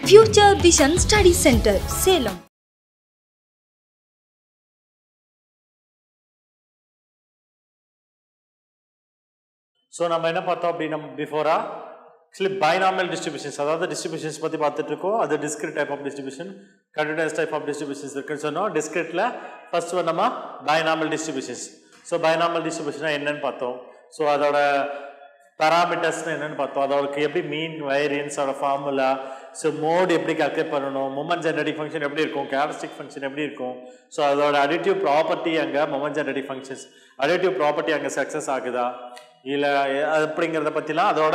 Future Vision Study Center, Salem. So நம்ம என்ன பார்த்தோம் அப்படினா பிஃபோரா actually binomial distributions அதாவது distributions பத்தி பார்த்துட்டு இருக்கோம். அது discrete type of distribution, continuous type of distributions இருக்குன்னு சொன்னோம். discreteல first one நம்ம binomial distributions. So binomial distribution என்னன்னு பார்த்தோம். So அதோட parameters என்னன்னு பார்த்தோம். அதோட எப்படி mean variance ஓட formula, so mode எப்படி கால்குலேட் பண்ணனும், moment generating function எப்படி இருக்கும், characteristic function எப்படி இருக்கும். So அதோட additive property அங்க moment generating functions additive property அங்க சக்சஸ் ஆகுதா இல்ல அப்படிங்கறத பத்திலாம் அதோட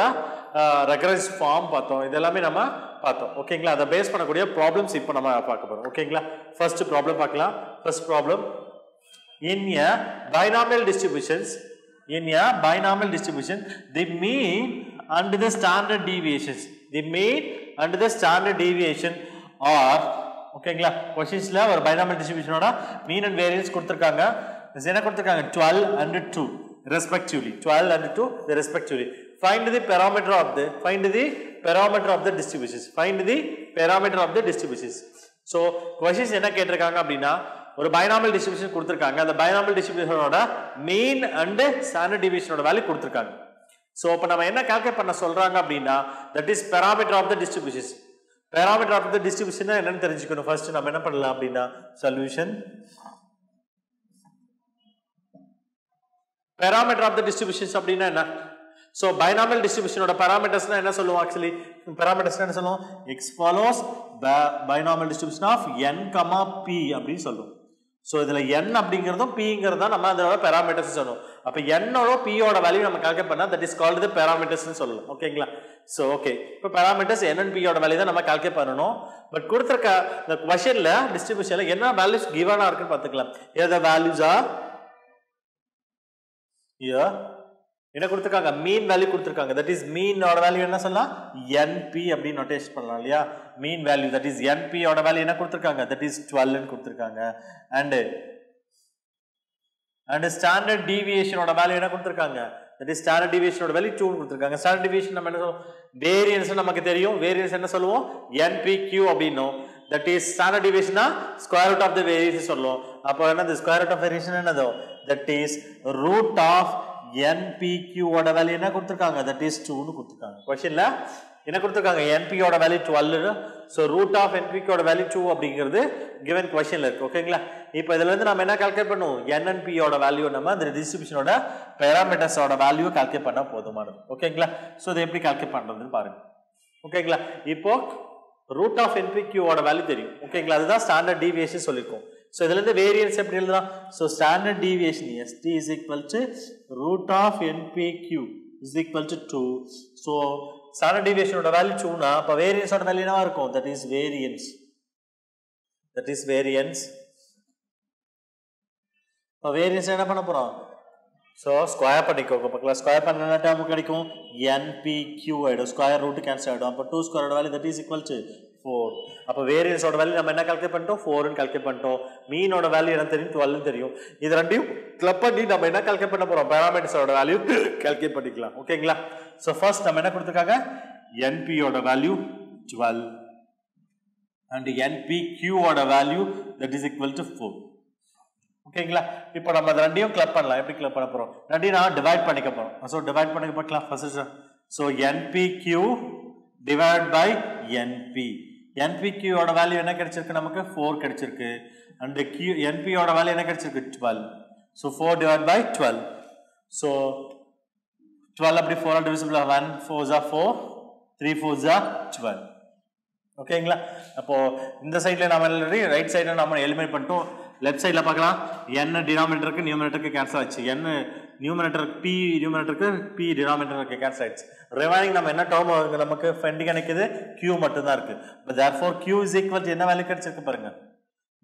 ரெகரன்ஸ் ஃபார்ம் பார்த்தோம். இதெல்லாம் நம்ம பார்த்தோம். ஓகேங்களா? அத பேஸ் பண்ணக்கூடிய ப்ராப்ளம்ஸ் இப்போ நம்ம பார்க்க போறோம். ஓகேங்களா? ஃபர்ஸ்ட் ப்ராப்ளம் பார்க்கலாம். First problem in a binomial distributions the mean and the standard deviations are ஓகேங்களா? क्वेश्चंसல ஒரு binomial distribution ஓட mean and variance கொடுத்திருக்காங்க. என்ன கொடுத்திருக்காங்க? 12 and 2 respectively. 12 and 2 respectively. Find the parameter of the distributions. So questions என்ன கேட்டிருக்காங்க அப்படினா ஒரு binomial distribution கொடுத்திருக்காங்க. அந்த binomial distribution ஓட mean and standard deviation ஓட வேல்யூ கொடுத்திருக்காங்க. So அப்ப நம்ம என்ன கால்குலேட் பண்ண சொல்றாங்க அப்படினா that is parameter of the distributions. Parameter of the distribution என்னன்னு தெரிஞ்சுக்கணும். ஃபர்ஸ்ட் நம்ம என்ன பண்ணலாம் அப்படினா solution parameter of the distributions அப்படினா என்ன? So binomial distribution ஓட parameters என்ன சொல்லுவோம்? actually parameters என்ன சொல்லுவோம்? x follows binomial distribution of n, p அப்படி சொல்லுவோம். So இதுல n அப்படிங்கறதும் p ங்கறத நம்ம அதோட parameters சொல்லுவோம். அப்ப n ஓட p ஓட வேல்யூ நம்ம கால்குலேட் பண்ணா that is called the parameters னு சொல்லலாம். ஓகேங்களா? So okay. இப்ப parameters n and p ஓட வேல்யூ தான் நம்ம கால்குலேட் பண்ணனும். பட் கொடுத்திருக்க இந்த क्वेश्चनல டிஸ்ட்ரிபியூஷன்ல என்ன வேல்யூஸ் given இருக்குன்னு பாத்துக்கலாம். here the values are here என்ன கொடுத்திருக்காங்க? மீன் வேல்யூ கொடுத்திருக்காங்க. that is மீன் ஓட வேல்யூ என்ன சொல்லலாம்? np அப்படி நோட்டேட் பண்ணலாம் இல்லையா? Mean value that is np ஓட வேல்யூ என்ன கொடுத்திருக்காங்க? that is 12 ன்னு கொடுத்திருக்காங்க. and standard deviation ஓட வேல்யூ என்ன கொடுத்திருக்காங்க? that is standard deviation ஓட வேல்யூ 2 ன்னு கொடுத்திருக்காங்க. standard deviation நம்ம என்ன சொல்லுவோம்? variance நமக்கு தெரியும். variance என்ன சொல்லுவோம்? npq அப்படினோம். that is standard deviation square root of the variance சொல்லுவோம். அப்ப என்னது square root of variation என்னது? that is root of npq ஓட வேல்யூ என்ன கொடுத்திருக்காங்க? that is 2 ன்னு கொடுத்திருக்காங்க. क्वेश्चनல என்ன கொடுத்திருக்காங்க? np ஓட value 12. so root of npq ஓட வேல்யூ 2 அப்படிங்கிறது given questionல இருக்கு. ஓகேங்களா? இப்போ இதல இருந்து நாம என்ன கால்குலேட் பண்ணுவோம்? n and p ஓட வேல்யூ நம்ம அந்த டிஸ்ட்ரிபியூஷனோட பாராமீட்டர்ஸ் ஓட வேல்யூ கால்குலேட் பண்ணா போதுமானது. ஓகேங்களா? சோ இத எப்படி கால்குலேட் பண்றதுன்னு பாருங்க. ஓகேங்களா? இப்போ root of npq ஓட வேல்யூ தெரியும். ஓகேங்களா? அதுதான் ஸ்டாண்டர்ட் டீவியேஷன் சொல்லிருக்கோம். So இதல இருந்து வேரியன்ஸ் எப்படி எழுதலாம்? So standard deviation st is equal to root of npq is equal to 2. So standard deviation ஓட வேல்யூ 2 னா அப்ப வேரியன்ஸ் ஓட வேல்யூ என்னவா இருக்கும்? that is variance. அப்ப வேரியன்ஸ் என்ன பண்ண போறோம்? so ஸ்கொயர் பண்ணிக்கோங்க. பக்கல ஸ்கொயர் பண்ணனா டேர்ம் கிடைக்கும் npq ஆயிடும். ஸ்கொயர் ரூட் கேன்சல் ஆயிடும். அப்ப 2 ஸ்கொயர் ஓட value that is equal to 4. அப்ப வேரியன்ஸ் ஓட வேல்யூ நம்ம என்ன கால்குலேட் பண்ணிட்டோம்? 4 ன்னு கால்குலேட் பண்ணிட்டோம். மீன் ஓட வேல்யூ என்ன தெரியும்? 12 ன்னு தெரியும். இது ரெண்டையும் கிளப் பண்ணி நம்ம என்ன கால்குலேட் பண்ண போறோம்? பாராமீட்டர்ஸ் ஓட வேல்யூ கால்குலேட் பண்ணிக்கலாம். ஓகேங்களா? சோ ஃபர்ஸ்ட் நம்ம என்ன கொடுத்திருக்காங்க? np ஓட வேல்யூ 12 and npq ஓட value that is equal to 4. ஓகேங்களா? இப்போ நம்ம அத ரெண்டையும் கிளப் பண்ணலாம். எப்படி கிளப் பண்ண போறோம்? ரெண்டையும் நான் டிவைட் பண்ணிக்க போறோம். சோ டிவைட் பண்ணி பார்க்கலாம் first. So npq divided by npq ஓட வேல்யூ என்ன கிடைச்சிருக்கு? நமக்கு 4 கிடைச்சிருக்கு. and np ஓட வேல்யூ என்ன கிடைச்சிருக்கு? 12. so 4 divided by 12. so 12 அப்படி 4 divisible 1 4s are 4 3 4s are 12. ஓகேங்களா? அப்போ இந்த சைடுல நாம ஆல்ரெடி ரைட் சைடுல நாம எலிமினேட் பண்ணிட்டோம். லெஃப்ட் சைடுல பார்க்கலாம் n டினாமினேட்டருக்கு நியூமரேட்டருக்கு கேன்சல் ஆச்சு. n நியூமரேட்டருக்கு p நியூமரேட்டருக்கு p டினாமினேட்டருக்கு கேன்சல் ஆச்சு. ரிமைனிங் நம்ம என்ன டேர்ம் நமக்கு ஃபெண்டிங் கிடைக்குது? q மட்டும் தான் இருக்கு. but therefore q is equal to என்ன வேல்யூ கிடைச்சிருக்கு பாருங்க?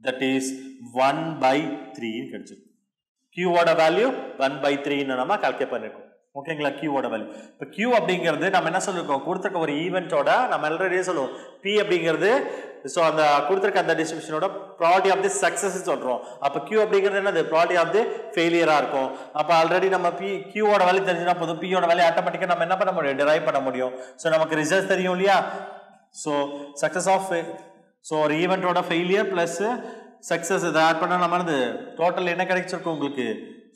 that is 1/3 கிடைச்சிருக்கு. q ஓட வேல்யூ 1/3 ன்னு நாம கால்குலேட் பண்ணிருக்கோம். ஓகேங்களா? q ஓட வேல்யூ. இப்ப q அப்படிங்கிறது நம்ம என்ன சொல்லிருக்கோம்? கொடுத்திருக்க ஒரு ஈவென்ட்டோட நம்ம ஆல்ரெடி சொல்லுவோம் p அப்படிங்கிறது சோ அந்த கொடுத்திருக்க அந்த டிஸ்ட்ரிபியூஷனோட ப்ராபபிலிட்டி ஆஃப் தி சக்சஸ் சொல்றோம். அப்ப q அப்படிங்கிறது என்னது? ப்ராபபிலிட்டி ஆஃப் தி ஃபெயிலியரா இருக்கும். அப்ப ஆல்ரெடி நம்ம q ஓட வேல்யூ தெரிஞ்சா போதும் p ஓட வேல்யூ ஆட்டோமேட்டிக்கா நம்ம என்ன பண்ண முடியும்? டிரைவ் பண்ண முடியும். சோ நமக்கு ரிசல்ட் தெரியும் இல்லையா? So success of so ஒரு ஈவென்ட்டோட ஃபெயிலியர் ப்ளஸ் சக்ஸஸ் இதை ஆட் பண்ணால் நம்ம வந்து டோட்டல் என்ன கிடைச்சிருக்கும் உங்களுக்கு.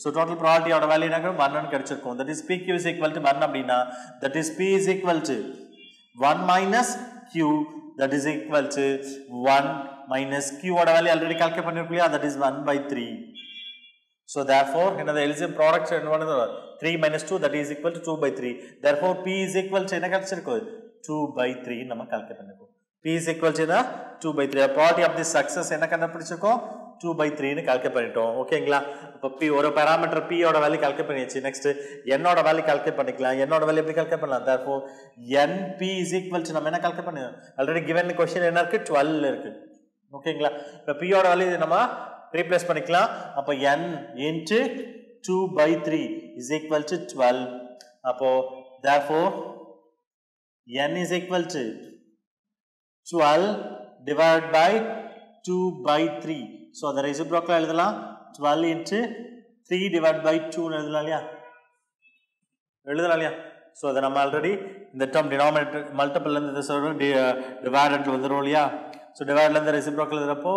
ஸோ டோட்டல் ப்ராபர்ட்டியோட வேல்யூ என்ன 1 கிடைச்சிருக்கும். That is PQ is equal to 1 அப்படின்னா that is P is equal to 1 minus Q, that is equal to 1 minus Q ஓட வேல்யூ ஆல்ரெடி கால்குலேட் பண்ணிருக்கோம், that is 1/3. So therefore என்னது LCM product என்ன 3 minus 2, that is equal to 2/3. Therefore P is equal to என்ன கிடைச்சிருக்கும் 2/3 நம்ம calculate பண்ணிருக்கோம். P is equal to 2/3. Probability of the success என்ன கண்டுபிடிச்சிருக்கோம் 2/3 னு கால்குலேட் பண்ணிட்டோம். ஓகேங்களா. இப்போ P ஒரு பாராமீட்டர் P ஓட வேல்யூ கால்குலேட் பண்ணியாச்சு. நெக்ஸ்ட் n ஓட வேல்யூ கால்குலேட் பண்ணிக்கலாம். n ஓட வேல்யூ எப்படி கால்குலேட் பண்ணலாம். therefore NP is equal to நம்ம என்ன கால்குலேட் பண்ணோம் ஆல்ரெடி given क्वेश्चन என்ன இருக்கு 12 இருக்கு. ஓகேங்களா. இப்போ P ஓட வேல்யூ நம்ம ரீப்ளேஸ் பண்ணிக்கலாம். அப்போ n into 2/3 is equal to 12. அப்போ therefore n is equal to 12 divided by 2/3. So the reciprocal எழுதலாம் 12 into 3 divided by 2 எழுதலாம் இல்லையா. ஸோ அதை நம்ம ஆல்ரெடி இந்த டேர்ம் டினாமினேட்டர் மல்டிபிள்லேருந்து இதை சொல்கிறோம் டிவைடட் வந்துடும் இல்லையா. ஸோ டிவைட்லேருந்து ரெசிப்ரோக்கல் எழுதுறப்போ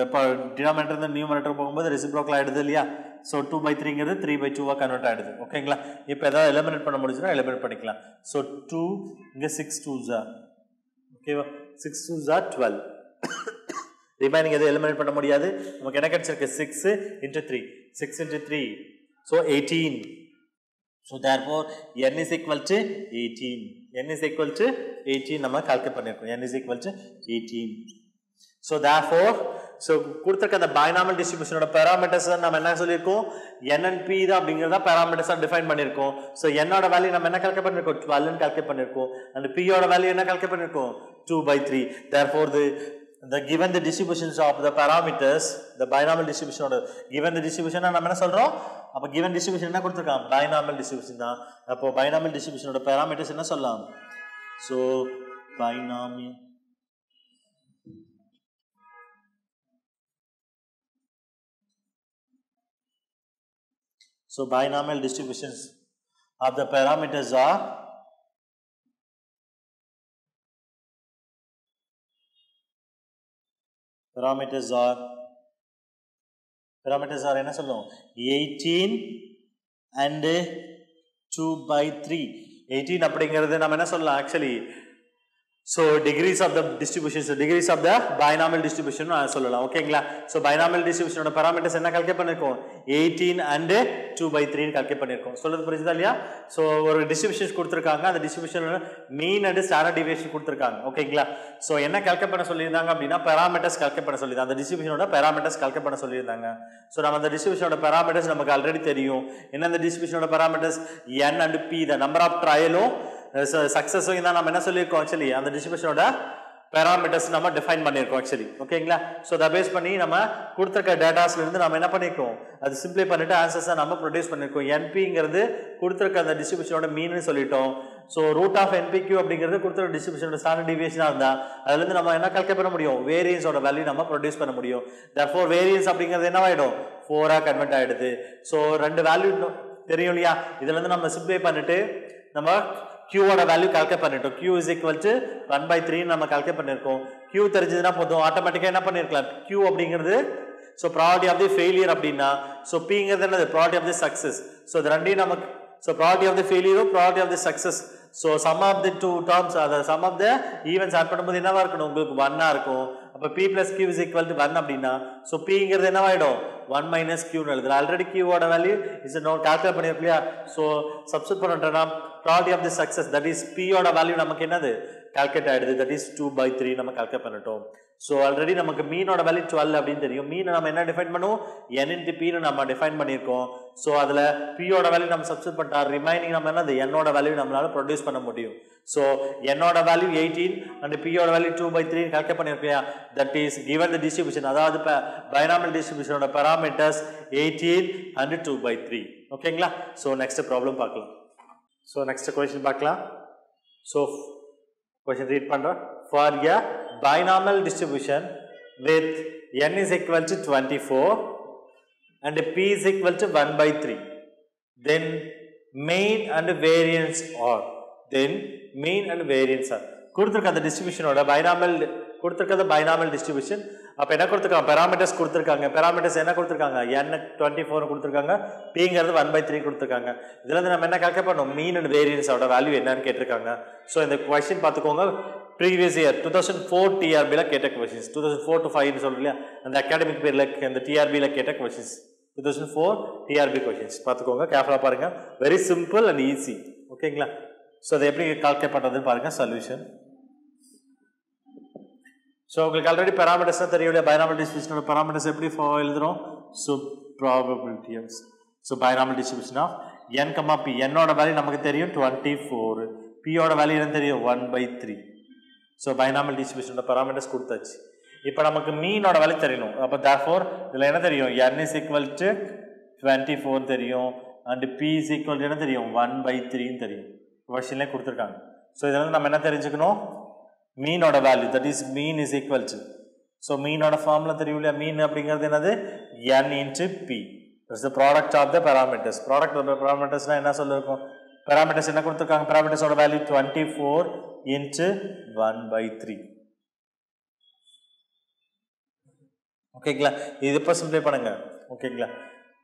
இப்போ டினாமினேட்டர் நியூமரேட்டர் போகும்போது ரெசிப்ரோக்கல் ஆகிடுது இல்லையா. ஸோ 2/3ங்கிறது 3/2 கன்வெர்ட் ஆகிடுது. ஓகேங்களா. இப்போ எதாவது எலிமினேட் பண்ண முடிஞ்சுன்னா எலிமினேட் பண்ணிக்கலாம். ஸோ 2 இங்கே 6 2s ஓகேவா 6 2s 12. ரிமைனிங் எதுவும் எலிமினேட் பண்ண முடியாது. நமக்கு என்ன கிடைச்சிருக்கு 6 into 3 6 into 3 so 18. so therefore n is equal to 18. n is equal to 18 நம்ம கால்குலேட் பண்ணிருக்கோம். n is equal to 18. so therefore so கொடுத்திருக்க அந்த பைனாமியல் டிஸ்ட்ரிபியூஷனோட பாராமீட்டர்ஸ் நம்ம என்ன சொல்லியிருக்கோம் n and p தான் அப்படிங்கறத பாராமீட்டர்ஸா டிஃபைன் பண்ணிருக்கோம். so n ஓட வேல்யூ நம்ம என்ன கால்குலேட் பண்ணிருக்கோம் 12 னு கால்குலேட் பண்ணிருக்கோம். and p ஓட வேல்யூ என்ன கால்குலேட் பண்ணிருக்கோம் 2/3. therefore the given the distributions of the parameters the binomial distribution order given the distribution நம்ம என்ன சொல்றோம் அப்ப given distribution என்ன கொடுத்திருக்கான் binomial distribution தான். அப்போ binomial distribution ஓட parameters என்ன சொல்லலாம். so binomial binomial distributions of the parameters are parameters are என்ன சொல்லும் 18 and 2/3. 18 அப்படிங்கிறது நம்ம என்ன சொல்லலாம் actually so degrees of the distribution so degrees of the binomial distribution சொல்லலாம். ஓகேங்களா. so binomial distribution ஓட parameters என்ன கால்குலேட் பண்ணிருக்கோம் 18 and 2/3 னு கால்குலேட் பண்ணிருக்கோம். சொல்றது புரியுதா இல்லையா. so ஒரு டிஸ்ட்ரிபியூஷன்ஸ் கொடுத்திருக்காங்க. அந்த டிஸ்ட்ரிபியூஷனோட மீன் அண்ட் ஸ்டாண்டர்ட் டிவியேஷன் கொடுத்திருக்காங்க. ஓகேங்களா. so என்ன கால்குலேட் பண்ண சொல்லியிருந்தாங்க அப்படின்னா parameters கால்குலேட் பண்ண சொல்லியிருந்தாங்க. அந்த டிஸ்ட்ரிபியூஷனோட parameters கால்குலேட் பண்ண சொல்லியிருந்தாங்க. so நம்ம அந்த டிஸ்ட்ரிபியூஷனோட parameters நமக்கு ஆல்ரெடி தெரியும். என்ன அந்த டிஸ்ட்ரிபியூஷனோட parameters n and p the number of trial success தான் நம்ம என்ன சொல்லியிருக்கோம் ஆக்சுவலி அந்த டிஸ்ட்ரிபியூஷனோட பாராமீட்டர்ஸ் நம்ம டிஃபைன் பண்ணியிருக்கோம் ஆக்சுவலி. ஓகேங்களா. ஸோ அதை பேஸ் பண்ணி நம்ம கொடுத்துருக்க டேட்டாஸ்ல இருந்து நம்ம என்ன பண்ணியிருக்கோம் அது சிம்பிளை பண்ணிட்டு ஆன்சர்ஸை நம்ம ப்ரொடியூஸ் பண்ணியிருக்கோம். என்பிங்கிறது கொடுத்துருக்க அந்த டிஸ்ட்ரிபியூஷனோட மீன்னு சொல்லிட்டோம். ஸோ ரூட் ஆஃப் என்பிக்யூ அப்படிங்கிறது கொடுத்துருக்க டிஸ்ட்ரிபியூஷனோட ஸ்டாண்டர்ட் டிவியேஷனாக இருந்தால் அதுலேருந்து நம்ம என்ன கால்குலேட் பண்ண முடியும் வேரியன்ஸோட வேல்யூ நம்ம ப்ரொடியூஸ் பண்ண முடியும். தேர்ஃபோர் வேரியன்ஸ் அப்படிங்கிறது என்னவாயிடும் 4 கன்வெர்ட் ஆகிடுது. ஸோ 2 வேல்யூ தெரியும் இல்லையா. இதுலேருந்து நம்ம சிம்பிளை பண்ணிட்டு நம்ம Q ஓட வேல்யூ கால்குலேட் பண்ணிட்டோம். Q is equal to 1/3 நம்ம கால்குலேட் பண்ணிருக்கோம். Q தெரிஞ்சதுன்னா போதும் ஆட்டோமேட்டிக்கா என்ன பண்ணிருக்கலாம் Q அப்படிங்கிறது so probability of the failure அப்படினா so P ங்கிறது என்னது probability of the success. so இது ரெண்டையும் நமக்கு so probability of the failure probability of the success so sum of the two terms the sum of the events add பண்ணும்போது என்னவா இருக்கணும் உங்களுக்கு 1 ஆ இருக்கும். அப்ப P plus Q is equal to 1 அப்படினா so P ங்கிறது என்னவாயிடும் 1 minus Q னு எழுதலாம். ஆல்ரெடி Q ஓட வேல்யூ இஸ் நோ கால்குலேட் பண்ணிருக்கலையா. so சப்ஸ்டிட்யூட் பண்ணிட்டோம்னா probability of the success that is P ஓட வேல்யூ நமக்கு என்னது கால்குலேட் ஆயிடுது that is 2/3 நம்ம கால்குலேட் பண்ணிட்டோம். so ஆல்ரெடி நமக்கு மீனோட வேல்யூ 12 அப்படினு தெரியும். மீன் நம்ம என்ன டிஃபைன் பண்ணுவோம் n into p னு நம்ம டிஃபைன் பண்ணிருக்கோம். so அதுல p ஓட வேல்யூ நம்ம சப்ஸ்டிட்யூட் பண்ணிட்டா ரிமைனிங் நம்ம என்னது n ஓட வேல்யூ நம்மளால ப்ரொடியூஸ் பண்ண முடியும். so n ஓட வேல்யூ 18 and p ஓட வேல்யூ 2/3 கால்குலேட் பண்ணிருக்கோம். that is given the distribution அதாவது binomial distribution ஓட parameters 18 and 2/3. ஓகேங்களா. so next problem பார்க்கலாம். so next question பார்க்கலாம். so question read பண்றோம். for a binomial distribution with n is equal to 24 and p is equal to 1/3 then mean and variance are கொடுத்திருக்க அந்த டிஸ்ட்ரிபியூஷனோட binomial கொடுத்திருக்கிறது binomial distribution. அப்போ என்ன கொடுத்துருக்காங்க, parameters கொடுத்துருக்காங்க. பெராமீட்டர்ஸ் என்ன கொடுத்துருக்காங்க, n 24 கொடுத்துருக்காங்க, pங்கிறது 1/3 கொடுத்துருக்காங்க. இதில் வந்து நம்ம என்ன கால்குலேட் பண்ணோம், மீன் அண்ட் வேரியன்ஸோட வேல்யூ என்னன்னு கேட்டிருக்காங்க. ஸோ இந்த கொஸ்டின் பார்த்துக்கோங்க, ப்ரீவியஸ் இயர் 2004 டிஆர்பியில் கேட்ட கொஸ்டின்ஸ். 2004 to 5 சொல்கிறோம் இல்லையா, அந்த அகாடமிக் பீரியடில் அந்த டிஆர்பியில் கேட்ட கொஸ்டின்ஸ். 2004 டிஆர்பி கொஸ்டின்ஸ் பார்த்துக்கோங்க, கேர்ஃபுல்லாக பாருங்கள். Very simple and easy. ஓகேங்களா? ஸோ அதை எப்படி கால்குலேட் பண்ணுறதுன்னு பாருங்கள். சொல்யூஷன். ஸோ உங்களுக்கு ஆல்ரெடி பெராமீட்டர்ஸ் தான் தெரியும் இல்லையா, பைனாமியல் டிஸ்ட்ரிபியூஷனோட பெராமீட்டர்ஸ் எப்படி எழுதுறோம். So probability of so binomial distribution of n, p. என்னோட வேல்யூ நமக்கு தெரியும் 24, பியோட வேல்யூ என்ன தெரியும் 1/3. ஸோ பைனாமியல் டிஸ்ட்ரிபியூஷனோட பெராமீட்டர்ஸ் கொடுத்தாச்சு. இப்போ நமக்கு மீனோட வேல்யூ தெரியணும். அப்போ therefore இதில் என்ன தெரியும், n is equal to 24 தெரியும், and p is equal to என்ன தெரியும் 1/3 தெரியும். கொஸ்டின்லேயே கொடுத்துருக்காங்க. ஸோ இதெல்லாம் நம்ம என்ன தெரிஞ்சுக்கணும், மீனோட value, that is mean is equal to, so மீனோட ஃபார்முலா தெரியும் இல்லையா, மீன் அப்படிங்கிறது என்னது n into p, it's the product of the parameters. Product of the பெராமீட்டர்ஸ்னால் என்ன சொல்லியிருக்கோம், பெராமீட்டர்ஸ் என்ன கொடுத்துருக்காங்க, பெராமீட்டர்ஸோட வேல்யூ 24 into 1/3. ஓகேங்களா? இது இப்போ சிம்ப்ளை பண்ணுங்க. ஓகேங்களா?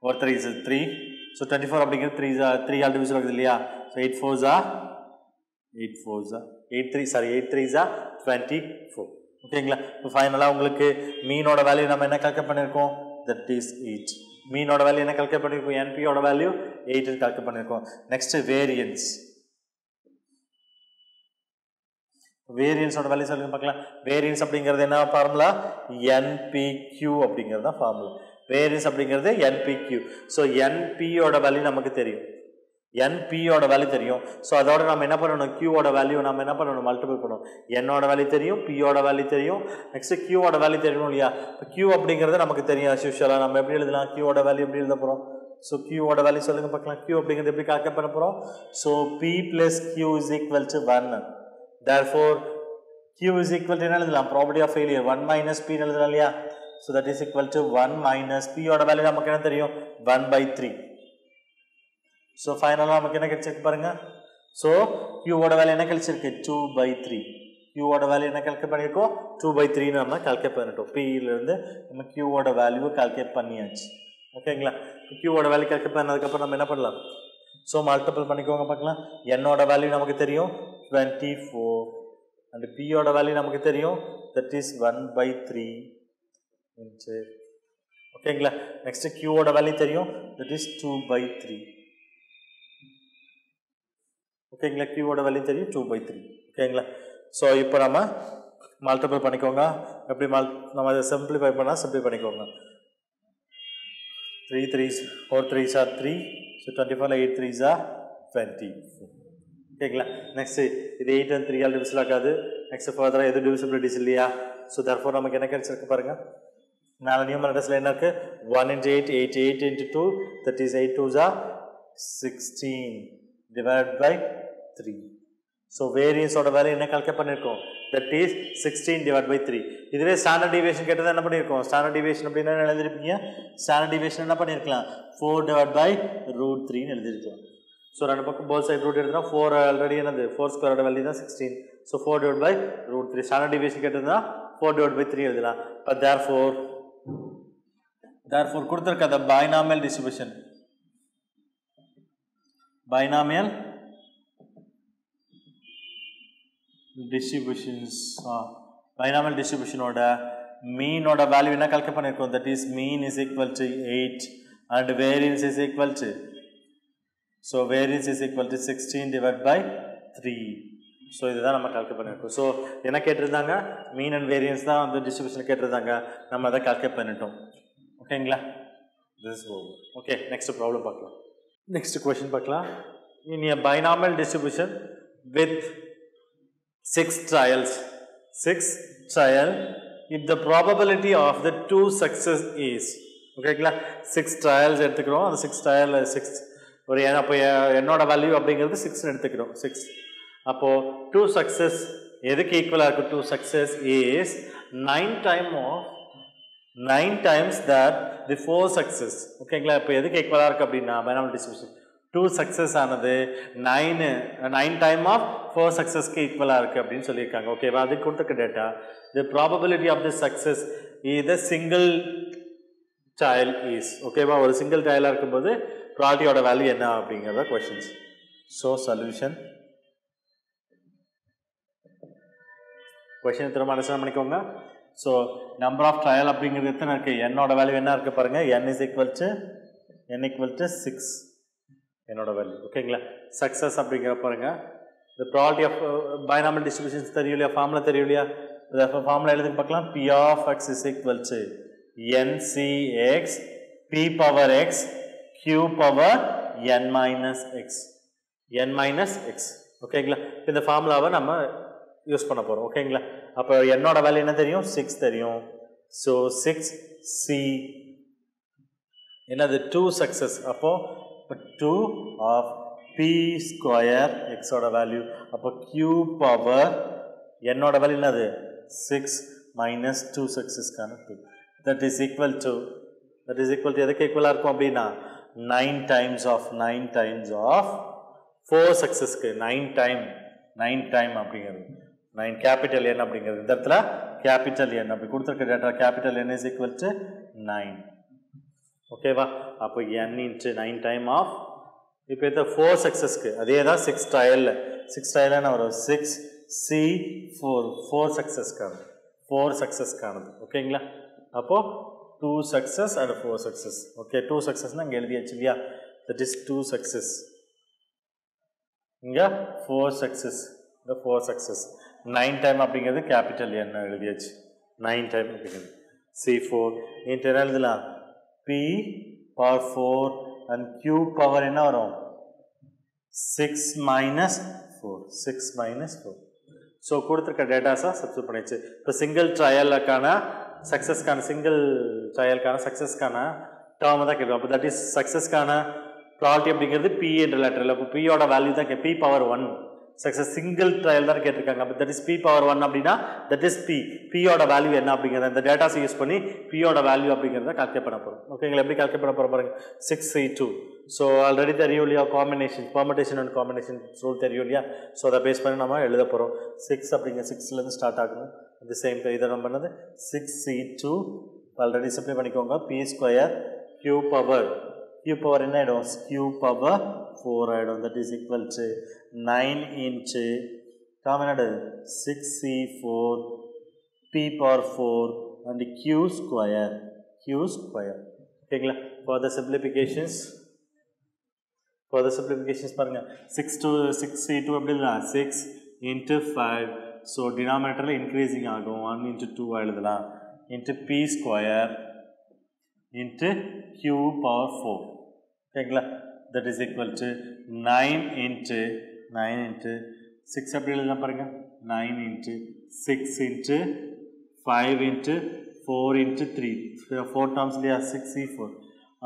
ஒரு 3 is 3, ஸோ 24 அப்படிங்கிறது 3 ஆல் டிவிஸ் ஆகுது இல்லையா, so 8 4s are 8 3s are 24. ஓகேங்களா? இப்போ ஃபைனலாக உங்களுக்கு மீனோட வேல்யூ நம்ம என்ன கால்குலேட் பண்ணியிருக்கோம், தட் இஸ் 8. மீனோட வேல்யூ என்ன கால்குலேட் பண்ணியிருக்கோம், என்பியோட வேல்யூ 8 கால்குலேட் பண்ணியிருக்கோம். Next variance. வேரியன்ஸோட வேல்யூ சொல்லுங்க பார்க்கலாம். வேரியன்ஸ் அப்படிங்கிறது என்ன ஃபார்முலா, NPQ அப்படிங்கிறது தான் ஃபார்முலா. வேரியன்ஸ் அப்படிங்கிறது NPQ. ஸோ NPயோட வேல்யூ நமக்கு தெரியும், NPயோட வேல்யூ தெரியும். ஸோ அதோட நம்ம என்ன பண்ணணும், Qயோட வேல்யூ நம்ம என்ன பண்ணணும், மல்டிபிள் பண்ணணும். Nஓட வேல்யூ தெரியும், Pயோட வேல்யூ தெரியும், நெக்ஸ்ட் Qயோட வேல்யூ தெரியணும் இல்லையா. இப்போ Q அப்படிங்கிறது நமக்கு தெரியும். அஸ் யூஷுவலாக நம்ம எப்படி எழுதலாம், Qயோட வேல்யூ எப்படி எழுத போகிறோம். ஸோ Qயோட வேல்யூ சொல்லுங்க பார்க்கலாம். Q அப்படிங்கிறது எப்படி கால்குலேட் பண்ண போகிறோம். So P plus Q is equal to 1. Therefore Q is equal to என்ன எழுதலாம், probability of failure 1 minus P எழுதலாம் இல்லையா. So that is equal to 1 minus Pயோட வேல்யூ நமக்கு என்ன தெரியும் 1/3. ஸோ ஃபைனலாக நமக்கு என்ன கிடைச்சிருக்கு பாருங்க. ஸோ Qவோட வேல்யூ என்ன கிடைச்சிருக்கு 2/3. Qவோட வேல்யூ என்ன கால்குலேட் பண்ணியிருக்கோம் 2/3 நம்ம கால்குலேட் பண்ணிட்டோம். Pயிலிருந்து நம்ம Qவோட வேல்யூவை கால்குலேட் பண்ணியாச்சு. ஓகேங்களா? Qவோட வேல்யூ கால்குலேட் பண்ணதுக்கப்புறம் நம்ம என்ன பண்ணலாம், ஸோ மல்டிபிள் பண்ணிக்கோங்க பார்க்கலாம். Nஓட வேல்யூ நமக்கு தெரியும் 24, அண்ட் Pயோட வேல்யூ நமக்கு தெரியும் தட் இஸ் 1/3. ஓகேங்களா? நெக்ஸ்ட் Qவோட வேல்யூ தெரியும் தட் இஸ் 2/3. ஓகேங்களா? Qவோட வேல்யூ தெரியும் 2/3. ஓகேங்களா? ஸோ இப்போ நம்ம மல்டிபிள் பண்ணிக்கோங்க. எப்படி நம்ம அதை சிம்பிளிஃபை பண்ணால் சிம்பிளை பண்ணிக்கோங்க. 3 3s 4 3s are 3, so 24 8 3s are 20. ஓகேங்களா? நெக்ஸ்ட் இது 8 and 3 ஆல் டிவிசிபிள் ஆகாது. நெக்ஸ்ட் ஃபர்தராக எது டிவிசிபிலிட்டிஸ் இல்லையா. ஸோ தர்ஃபோர் நமக்கு என்ன கிடைச்சிருக்கு பாருங்கள். 4 நியூமரேட்டர்ஸில் என்ன இருக்குது, 1 into 8 8 8 into 2, that is 8 2s are 16 divided by 3. So வேரியன்ஸோட value என்ன கால்குலேட் பண்ணியிருக்கோம், தட் இஸ் 16 divided by 3. இதுவே ஸ்டாண்டர்ட் டிவியேஷன் கேட்டது என்ன பண்ணியிருக்கோம், ஸ்டாண்டர்ட் டிவியேஷன் அப்படின்னா எழுதிருப்பீங்க. ஸ்டாண்டர்ட் டிவியேஷன் என்ன பண்ணியிருக்கலாம் 4 divided by √3 எழுதிருக்கலாம். ஸோ ரெண்டு பக்கம் போத் சைட் ரூட் எடுத்துனா 4 ஆல்ரெடி என்னது 4 ஸ்கொயரோட வேல்யூ தான் 16. So 4 divided by √3. Standard deviation கேட்டதுன்னா 4 divided by 3 எழுதலாம். பட் therefore கொடுத்துருக்க அந்த binomial distribution, binomial distributions binomial டிஸ்ட்ரிபியூஷனோட மீனோட வேல்யூ என்ன கால்குலேட் பண்ணியிருக்கோம், that is mean is equal to 8 and variance is equal to, so variance is equal to 16 divided by 3. So இதுதான் நம்ம கால்குலேட் பண்ணியிருக்கோம். ஸோ என்ன கேட்டிருந்தாங்க, மீன் அண்ட் வேரியன்ஸ் தான் வந்து டிஸ்ட்ரிபியூஷன் கேட்டிருந்தாங்க, நம்ம அதை கால்குலேட் பண்ணிட்டோம். ஓகேங்களா? This is over. Okay, next problem பார்க்கலாம். நெக்ஸ்ட் கொஸ்டின் பார்க்கலாம். In a binomial distribution with 6 trials, if the probability of the 2 success is, ஓகேங்களா, 6 trials எடுத்துக்கிறோம். அந்த 6 trial 6 ஒரு அப்போ என்னோட வேல்யூ அப்படிங்கிறது 6 எடுத்துக்கிறோம். 6 அப்போது 2 success எதுக்கு ஈக்குவலாக இருக்கும், 2 success is 9 times that the 4 success. ஓகேங்களா? இப்போ எதுக்கு ஈக்குவலாக இருக்குது அப்படின்னா பைனாமியல் டிஸ்ட்ரிபியூஷன் 2 சக்ஸஸ் ஆனது 9 டைம் ஆஃப் 4 சக்ஸஸ்க்கு ஈக்குவலாக இருக்குது அப்படின்னு சொல்லியிருக்காங்க. ஓகேவா? அதுக்கு கொடுத்துருக்க data the probability of the success இது சிங்கிள் சைல்ட் இஸ். ஓகேவா? ஒரு சிங்கிள் சைல்டாக இருக்கும்போது ப்ராபபிலிட்டியோட வேல்யூ என்ன அப்படிங்கிறத கொஸ்டின்ஸ். ஸோ சொல்யூஷன் கொஸ்டின் திரும்ப அண்டர்ஸ்டாண்ட் பண்ணிக்கோங்க. ஸோ நம்பர் ஆஃப் ட்ரையல் அப்படிங்கிறது எத்தனை இருக்குது? என்னோட வேல்யூ என்ன இருக்குது பாருங்கள். n is equal to 6 என்னோட வேல்யூ. ஓகேங்களா? சக்ஸஸ் அப்படிங்கிற பாருங்க the probability of binomial distributions தெரியும் இல்லையா? ஃபார்முலா தெரியும் இல்லையா? ஃபார்முலா எழுதி பார்க்கலாம். p of x is equal to ncx p power x q power n minus x. ஓகேங்களா? இந்த ஃபார்முலாவை நம்ம யூஸ் பண்ண போகிறோம். ஓகேங்களா? அப்போ என்னோட வேல்யூ என்ன தெரியும்? 6 தெரியும். ஸோ 6c என்னது? 2 சக்ஸஸ். அப்போது 2 ஆஃப் p ஸ்கொயர் எக்ஸோட வேல்யூ. அப்போ q பவர் என்னோட வேல்யூ என்னது? 6 minus 2 சக்ஸஸ்க்கான 2. That is equal to எதுக்கு ஈக்குவலாக இருக்கும் அப்படின்னா 9 டைம்ஸ் ஆஃப் 4 சக்ஸஸ்க்கு 9 டைம் அப்படிங்கிறது 9 கேபிட்டல் என் அப்படிங்கிறது. இந்த இடத்துல கேபிட்டல் என் அப்படி கொடுத்துருக்க data capital N is equal to 9. ஓகேவா? அப்போ n இன்ட்டு 9 டைம் ஆஃப் இப்போ இந்த 4 சக்ஸஸ்க்கு அதே தான் 6 ட்ரையல்னா வரும் 6c4 சக்ஸஸ்க்கானது. ஓகேங்களா? அப்போது 2 சக்ஸஸ் அண்ட் 4 சக்ஸஸ். ஓகே, 2 சக்ஸஸ்னால் இங்கே எழுதியாச்சு இல்லையா? That is 2 success. இங்கே 4 சக்ஸஸ். இந்த 4 சக்ஸஸ் 9 டைம் அப்படிங்கிறது கேபிட்டல் என்ன எழுதியாச்சு. 9 டைம் அப்படிங்கிறது c4 இன்ட்டு என்ன எழுதலாம்? p power 4 and q power என்ன வரும்? 6 minus 4. ஸோ கொடுத்துருக்க டேட்டாஸாக சப்ஸ்டிட்யூட் பண்ணிச்சு. இப்போ சிங்கிள் ட்ரையலுக்கான சக்ஸஸ்க்கான டேர்ம் தான் கேட்கும். அப்போ தட் இஸ் சக்ஸஸ்க்கான ப்ராபபிலிட்டி அப்படிங்கிறது p என்ற லெட்டரில். அப்போ பியோட வேல்யூ தான் p power 1 success single trial தான் கேட்டிருக்காங்க. அப்போ தட் இஸ் p பவர் 1 அப்படின்னா தட் இஸ் பியோட வேல்யூ என்ன அப்படிங்கிறத இந்த டேட்டாஸை யூஸ் பண்ணி பியோட வேல்யூ அப்படிங்கிறத கால்குலேட் பண்ண போகிறோம். ஓகேங்களா? எப்படி கால்குலேட் பண்ண போகிறோம் பாருங்க. 6c2. ஸோ ஆல்ரெடி தெரியும் இல்லையா? பெர்முடேஷன் அண்ட் காம்பினேஷன் ரூல் தெரியும் இல்லையா? ஸோ அதை பேஸ் பண்ணி நம்ம எழுத போகிறோம். 6 அப்படிங்கிற 6லேருந்து ஸ்டார்ட் ஆகணும். இந்த சேம் இதை நம்ம பண்ணது 6c2 ஆல்ரெடி சிம்ப்ளை பண்ணிக்கோங்க. p ஸ்கொயர் q பவர் என்ன ஆகிடும்? q பவர் 4 ஆகிடும். That is equal to 9 into என்னது 6c4 p power 4 and q square. ஓகேங்களா? ஃபார் த சிம்பிளிஃபிகேஷன்ஸ் பாருங்க. 6c2 எப்படி எழுதலாம்? 6 இன்ட்டு 5. ஸோ டினாமினேட்டரில் இன்க்ரீஸிங் ஆகும். 1 இன்ட்டு 2 எழுதலாம். Into p square into q power 4. ஓகேங்களா? That is equal to 9 into 6 எப்படி எழுதலாம் பாருங்கள். 9 into 6 into 5 into 4 into 3 4 terms இல்லையா? 6c4.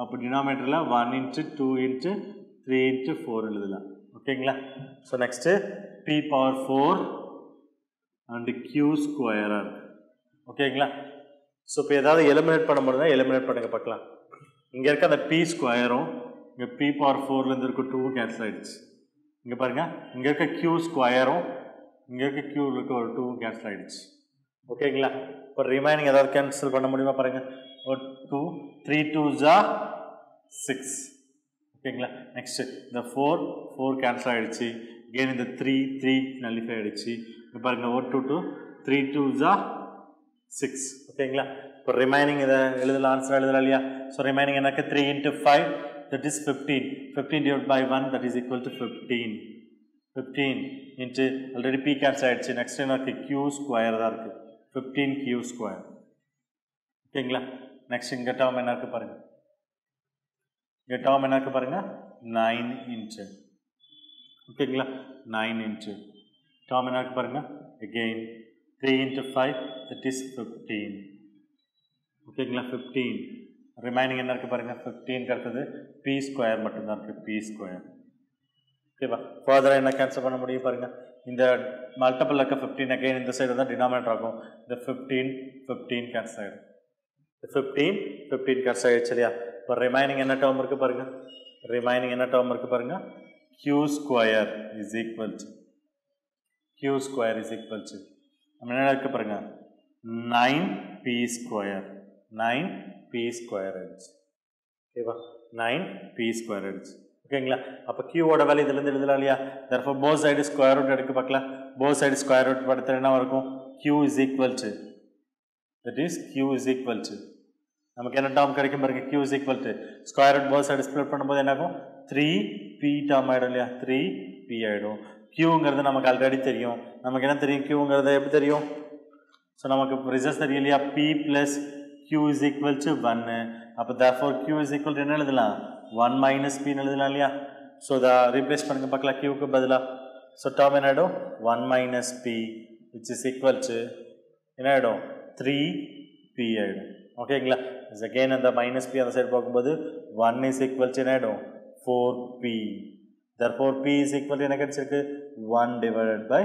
அப்போ டினாமினேட்டரில் 1 இன்ட்டு 2 இன்ட்டு 3 இன்ட்டு 4 எழுதலாம். ஓகேங்களா? So next p power 4 and q ஸ்கொயராக இருக்குது. ஓகேங்களா? ஸோ இப்போ ஏதாவது எலிமினேட் பண்ண முடியுதா? எலிமினேட் பண்ணுங்க பார்க்கலாம். இங்கே இருக்க அந்த p ஸ்கொயரும் இங்கே p பவர் 4லேருந்து இருக்க 2 கேன்சல் ஆகிடுச்சு. இங்கே பாருங்கள், இங்கே இருக்க q ஸ்கொயரும் இங்கே இருக்க q இருக்க ஒரு 2 கேன்சல் ஆகிடுச்சு. ஓகேங்களா? இப்போ ரிமைனிங் ஏதாவது கேன்சல் பண்ண முடியுமா பாருங்கள். ஒரு 2 3 2s are 6. ஓகேங்களா? நெக்ஸ்ட்டு இந்த 4 கேன்சல் ஆகிடுச்சு. again இந்த 3 நல்லிஃபை ஆகிடுச்சு. இப்போ பாருங்கள், ஒரு 2 3 2s are 6. ஓகேங்களா? இப்போ ரிமைனிங் இதை எழுதலாம், ஆன்சர் எழுதலாம் இல்லையா? ஸோ ரிமைனிங் எனக்கு 3 into 5 that is 15 divided by 1 that is equal to 15 into already p cancel ஆயிடுச்சு. நெக்ஸ்ட் எனக்கு q ஸ்கொயர் தான் இருக்குது. 15q square. ஓகேங்களா? நெக்ஸ்ட் இங்கே டேர்ம் என்ன இருக்குது பாருங்கள். 9 இன்ட்டு. ஓகேங்களா? 9 இன்ட்டு டேர்ம் என்ன இருக்குது பாருங்கள். again 3 into 5 that is 15. ஓகேங்களா? 15 ரிமைனிங் என்ன இருக்குது பாருங்கள். 15 அடுத்தது p ஸ்கொயர் மட்டும்தான் இருக்குது. p square. ஓகேவா? ஃபர்தராக என்ன கேன்சல் பண்ண முடியும் பாருங்கள். இந்த மல்டிபிள் இருக்க 15 அகைன் இந்த சைடு தான் டினாமினேட்டர் ஆகும். இந்த 15 கேன்சல் ஆகிடும். 15 கேன்சல் ஆகிடுச்சு இல்லையா? இப்போ ரிமைனிங் என்ன டேர்ம் இருக்குது பாருங்கள். ரிமைனிங் என்ன டேர்ம் இருக்கு பாருங்க, q square is equal to நம்ம என்ன இருக்கு பாருங்க 9p ஸ்கொயர் 9p ஸ்கொயர் ஆயிடுச்சு. ஓகேவா, 9p ஸ்கொயர் ஆயிடுச்சு. ஓகேங்களா, அப்போ q ஓட வேல்யூ இதுலேருந்து எழுதலாம் இல்லையா? therefore both side square root எடுக்க பார்க்கலாம். both side ஸ்கொயர் ரூட் படுத்த என்ன இருக்கும், q is equal to, that is q is equal to நமக்கு என்ன டேர்ம் கிடைக்கும் பாருங்க, q is equal to square root both side split பண்ணும்போது என்ன ஆகும், 3p டேர்ம் ஆகிடும் இல்லையா, 3p ஆகிடும். qங்கிறது நமக்கு ஆல்ரெடி தெரியும். நமக்கு என்ன தெரியும், qங்கிறது எப்படி தெரியும்? ஸோ நமக்கு ரிசல்ட்ஸ் தெரியும் இல்லையா, p plus q is equal to 1. அப்போ therefore q is equal to என்ன எழுதலாம், 1 minus p எழுதலாம் இல்லையா? ஸோ இதை ரீப்ளேஸ் பண்ணுங்க பார்க்கலாம், qக்கு பதிலாக. ஸோ டேர்ம் என்ன ஆகிடும், 1 minus p which is equal to என்ன ஆகிடும், 3p ஆகிடும். ஓகேங்களா, அகெயின் அந்த மைனஸ் p அந்த சைடு பார்க்கும்போது 1 is equal to என்ன ஆகிடும், 4p. therefore p is equal to என்ன கிடைச்சிருக்கு, 1 divided by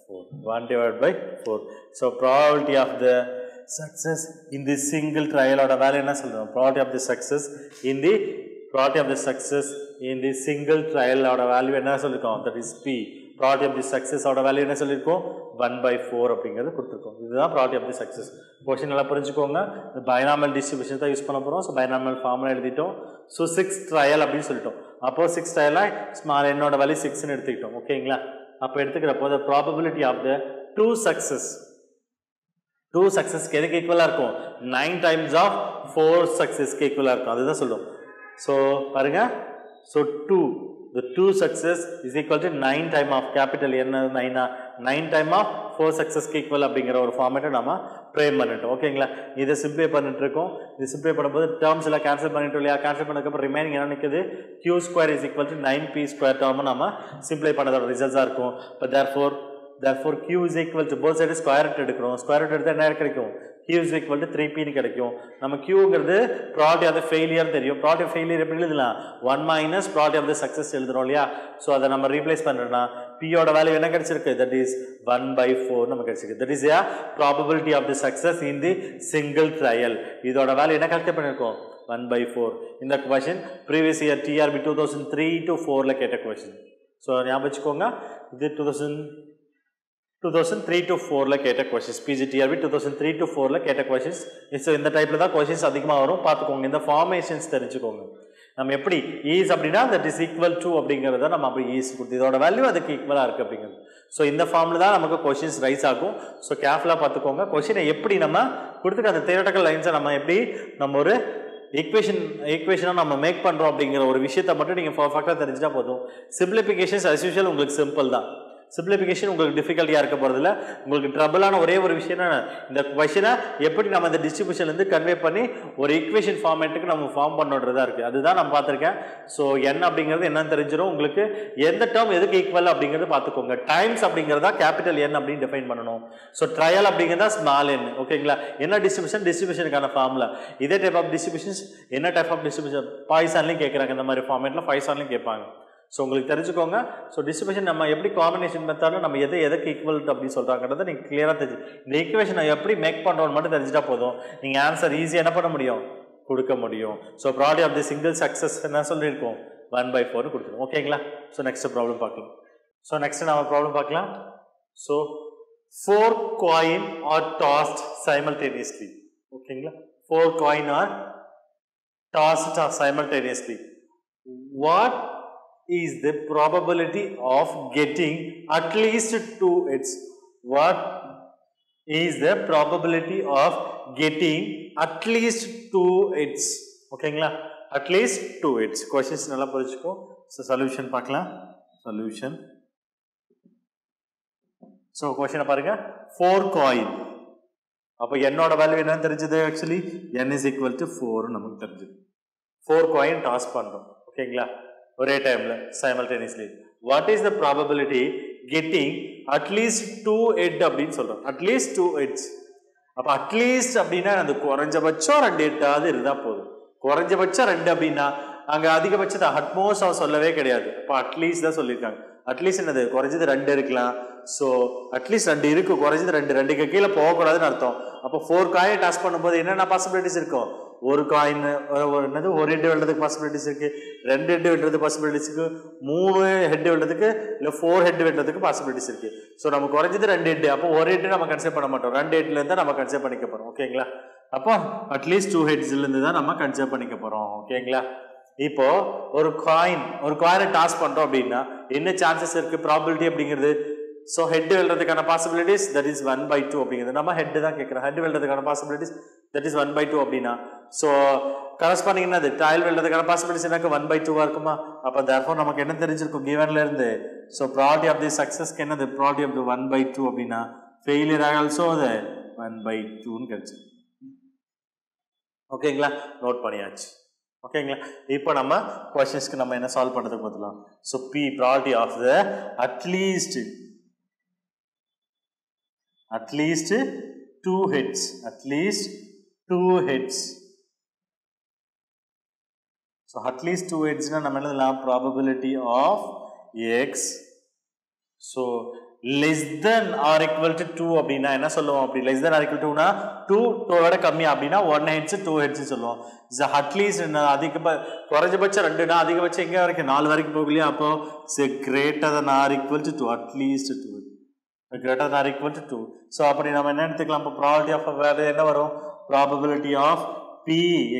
4. 1 divided by 4. So probability of the success in this single trial oda value enna solrom, probability of the success in the single trial oda value enna sollirukom, that is p. probability of the success oda value enna sollirukom, 1/4 அப்படிங்கிறது கொடுத்துருக்கோம். இதுதான் probability of the success. Question நல்லா புரிஞ்சுக்கோங்க. இந்த binomial distribution தான் use பண்ண போகிறோம். So binomial formula எழுதிட்டோம். ஸோ 6 ட்ரையல் அப்படின்னு சொல்லிட்டோம். அப்போ 6 ட்ரையலாக ஸ்மால் என்னோட வேல்யூ 6ன்னு எடுத்துக்கிட்டோம். ஓகேங்களா, அப்போ எடுத்துக்கிறப்போ the probability of the two successக்கு எதுக்கு ஈக்குவலாக இருக்கும், 9 times of 4 successக்கு ஈக்குவலாக இருக்கும். அதுதான் சொல்லுவோம். ஸோ பாருங்க, so 2 the 2 success is equal to 9 time of capital N 9 time of 4 successக்கு equal அப்படிங்கிற ஒரு ஃபார்மேட்டை நம்ம ஃப்ரேம் பண்ணிட்டோம். ஓகேங்களா, இதை சிம்ப்ளை பண்ணிட்டு இருக்கோம். இது சிம்ப்ளை பண்ணும்போது டேர்ம்ஸ் எல்லாம் கேன்சல் பண்ணிட்டோம் இல்லையா? கேன்சல் பண்ணதுக்கப்புறம் ரிமைனிங் என்ன நிற்குது, q square is equal to 9p square term நம்ம சிம்ப்ளை பண்ணதோட ரிசல்ட்ஸாக இருக்கும். இப்போ therefore q is equal to both side square root எடுக்கிறோம். ஸ்கொயர் ரூட் எடுத்தால் என்ன கிடைக்கும், q is equal to 3p கிடைக்கும். நம்ம qங்கிறது probability of the failure தெரியும். probability of failure எப்படி எழுதலாம், 1 minus probability of the success எழுதுறோம் இல்லையா? ஸோ அதை நம்ம ரீப்ளேஸ் பண்ணுறோம்னா p ஓட வேல்யூ என்ன கிடைச்சிருக்கு, that is 1/4 நமக்கு கிடைச்சிருக்கு. that is a probability of the success in the single trial. இதோட வேல்யூ என்ன கால்குலேட் பண்ணியிருக்கோம், 1/4. இந்த question previous year TRB 2003 to 4ல கேட்ட கொஸ்டின். ஸோ ஞாபகம் வச்சுக்கோங்க, இது 2003 to 4ல கேட்ட கொஸ்டின்ஸ். PGTRB 2003 to 4ல கேட்ட கொஸ்டின்ஸ். ஸோ இந்த டைப்பில் தான் கொஸ்டின்ஸ் அதிகமாக வரும். பார்த்துக்கோங்க, இந்த ஃபார்மேஷன்ஸ் தெரிஞ்சுக்கோங்க. நம்ம எப்படி ஈஸ் அப்படின்னா தட் இஸ் ஈக்குவல் டு அப்படிங்கிறத நம்ம அப்படி ஈஸ் கொடுத்து இதோட வேல்யூ அதுக்கு ஈக்குவலாக இருக்குது அப்படிங்கிறது. ஸோ இந்த ஃபார்மில் தான் நமக்கு கொஸ்டின்ஸ் ரைஸ் ஆகும். ஸோ கேர்ஃபுல்லாக பார்த்துக்கோங்க. கொஸ்டினை எப்படி நம்ம கொடுத்துட்டு அந்த தியரட்டிக்கல் லைன்ஸை நம்ம எப்படி நம்ம ஒரு ஈக்குவேஷனாக நம்ம மேக் பண்ணுறோம் அப்படிங்கிற ஒரு விஷயத்தை மட்டும் நீங்கள் பர்ஃபெக்டாக தெரிஞ்சுட்டா போதும். சிம்பிளிஃபிகேஷன்ஸ் அஸ் யூஷுவல் உங்களுக்கு சிம்பிள் தான். சிம்பிளிஃபிகேஷன் உங்களுக்கு டிஃபிகல்ட்டியாக இருக்க போகிறதில்ல. உங்களுக்கு ட்ரபிளான ஒரே ஒரு விஷயம் இந்த கொஷனை எப்படி நம்ம இந்த டிஸ்ட்ரிபியூஷன்லேருந்து கன்வே பண்ணி ஒரு ஈக்குவேஷன் ஃபார்மேட்டுக்கு நம்ம ஃபார்ம் பண்ணுறதா இருக்குது. அதுதான் நான் பார்த்துருக்கேன். ஸோ n அப்படிங்கிறது என்னன்னு தெரிஞ்சிடும் உங்களுக்கு. எந்த டேர்ம் எதுக்கு ஈக்குவல் அப்படிங்கிறது பார்த்துக்கோங்க. டைம்ஸ் அப்படிங்கிறதா கேபிட்டல் n அப்படின்னு டிஃபைன் பண்ணணும். ஸோ ட்ரையல் அப்படிங்கிறதா ஸ்மால் n. ஓகேங்களா, என்ன டிஸ்ட்ரிபியூஷனுக்கான ஃபார்முலா. இதே டைப் ஆஃப் டிஸ்ட்ரிபியூஷன்ஸ் என்ன டைப் ஆஃப் டிஸ்ட்ரிபியூஷன் பாய்சான்லையும் கேட்குறாங்க. இந்த மாதிரி ஃபார்மேட்டில் பாய்சான்லையும் கேட்பாங்க. ஸோ உங்களுக்கு தெரிஞ்சுக்கோங்க. ஸோ டிஸ்ட்ரிபியூஷன் நம்ம எப்படி காம்பினேஷன் மெத்தடில் நம்ம எதுக்கு ஈக்குவல் அப்படின்னு சொல்கிறாங்கிறத நீங்கள் கிளியராக தெரிஞ்சு இந்த ஈக்குவேஷனை எப்படி மேக் பண்ணுறோன்னு மட்டும் தெரிஞ்சிட்டா போதும். நீங்கள் ஆன்சர் ஈஸியாக என்ன பண்ண முடியும், கொடுக்க முடியும். So probability of the single success என்ன சொல்லியிருக்கோம், 1/4 கொடுத்துருவோம். ஓகேங்களா, ஸோ நெக்ஸ்ட் ப்ராப்ளம் பார்க்கலாம். ஸோ நெக்ஸ்ட் நம்ம ப்ராப்ளம் பார்க்கலாம். So 4 coin are tossed simultaneously. ஓகேங்களா, 4 coin are tossed simultaneously. What is the probability of getting at least 2 hits? What is the probability of getting at least 2 hits? ஓகேங்களா, at least 2 hits. questions நல்லா புரிஞ்சுக்கோ. so solution பார்க்கலாம். solution. so question பாருங்க, 4 coin. அப்ப என்னோட value என்ன தெரிஞ்சது, actually n is equal to 4 நமக்கு தெரிஞ்சது. 4 coin toss பண்றோம். ஓகேங்களா, ஒரே டைம்ல simultaneously. what is the probability getting at least 2 head அப்படின்னு சொல்றோம். at least 2 heads. அப்ப at least அப்படின்னா அந்த குறைஞ்சபட்சம் 2 ஹெட்டாவது இருந்தா போதும். குறைஞ்சபட்சம் 2 அப்படின்னா அங்க அதிகபட்சத்தை அட்மோஸ்ட் அவன் சொல்லவே கிடையாது. அப்ப அட்லீஸ்ட் தான் சொல்லியிருக்காங்க. அட்லீஸ்ட் என்னது, குறைஞ்சது 2 இருக்கலாம். ஸோ அட்லீஸ்ட் 2 இருக்கு, குறைஞ்சது 2 2க்கு கீழே போகக்கூடாதுன்னு அர்த்தம். அப்போ 4 காயை டாஸ் பண்ணும்போது என்னென்ன பாசிபிலிட்டிஸ் இருக்கும், ஒரு காயின் என்னது ஒரு ஹெட் வெல்றதுக்கு பாசிபிலிட்டிஸ் இருக்கு, 2 ஹெட் வெல்றது பாசிபிலிட்டிஸ் இருக்கு, 3 ஹெட் வெல்றதுக்கு இல்லை 4 ஹெட் வெல்றதுக்கு பாசிபிலிட்டிஸ் இருக்கு. ஸோ நம்ம குறைஞ்சது 2 ஹெட், அப்போ ஒரு ஹெட் நம்ம கன்சிடர் பண்ண மாட்டோம், 2 ஹெட்ல இருந்தா நம்ம கன்சிடர் பண்ணிக்க போறோம். ஓகேங்களா? அப்போ அட்லீஸ்ட் 2 ஹெட்ஸ்ல இருந்து தான் நம்ம கன்சிடர் பண்ணிக்க போறோம். ஓகேங்களா? இப்போ ஒரு காயினை டாஸ் பண்றோம் அப்படின்னா என்ன சான்சஸ் இருக்கு, ப்ராபபிலிட்டி அப்படிங்கிறது. ஸோ ஹெட் வெல்றதுக்கான பாசிபிலிட்டிஸ் தட் இஸ் 1/2 அப்படிங்கிறது. நம்ம ஹெட் தான் கேட்குறோம், ஹெட் வெல்றதுக்கான பாசிபிலிட்டிஸ் தட் இஸ் 1/2 அப்படின்னா ஸோ கரஸ்பாண்டிங் என்னது, டைல் வெல்றதுக்கான பாசிபிலிட்டிஸ் எனக்கு 1/2 இருக்குமா? அப்போ therefore நமக்கு என்ன தெரிஞ்சிருக்கும் கிவன்ல இருந்து. ஸோ ப்ராபபிலிட்டி ஆஃப் தி சக்சஸ்க்கு என்னது, ப்ராபபிலிட்டி ஆஃப் தி 1/2 அப்படின்னா ஃபெயிலியர் ஆல்சோ அது 1/2ன்னு கிடைச்சு. ஓகேங்களா? நோட் பண்ணியாச்சு. ஓகேங்களா? இப்போ நம்ம கொஸ்டின்ஸ்க்கு நம்ம என்ன சால்வ் பண்ணுறதுக்கு பார்த்துலாம். So P probability of the at least 2 heads, so at least 2 heads na நம்ம எழுதலாம் probability of x so less than or equal to 2 அப்படினா என்ன சொல்லுவோம், அப்படி less than or equal to னா 2 விட கம்மி அப்படினா 1 heads 2 heads சொல்லுவோம். is at least குறைஞ்சபட்சம் 2 னா அதிகபட்சம் எங்க வரைக்கும் 4 வரைக்கும் போகலையா, அப்போ say greater than or equal to 2, at least 2 greater than or equal to 2. so அப்படி நம்ம என்ன எடுத்துக்கலாம், இப்போ probability of வேல்யூ என்ன வரும், probability of p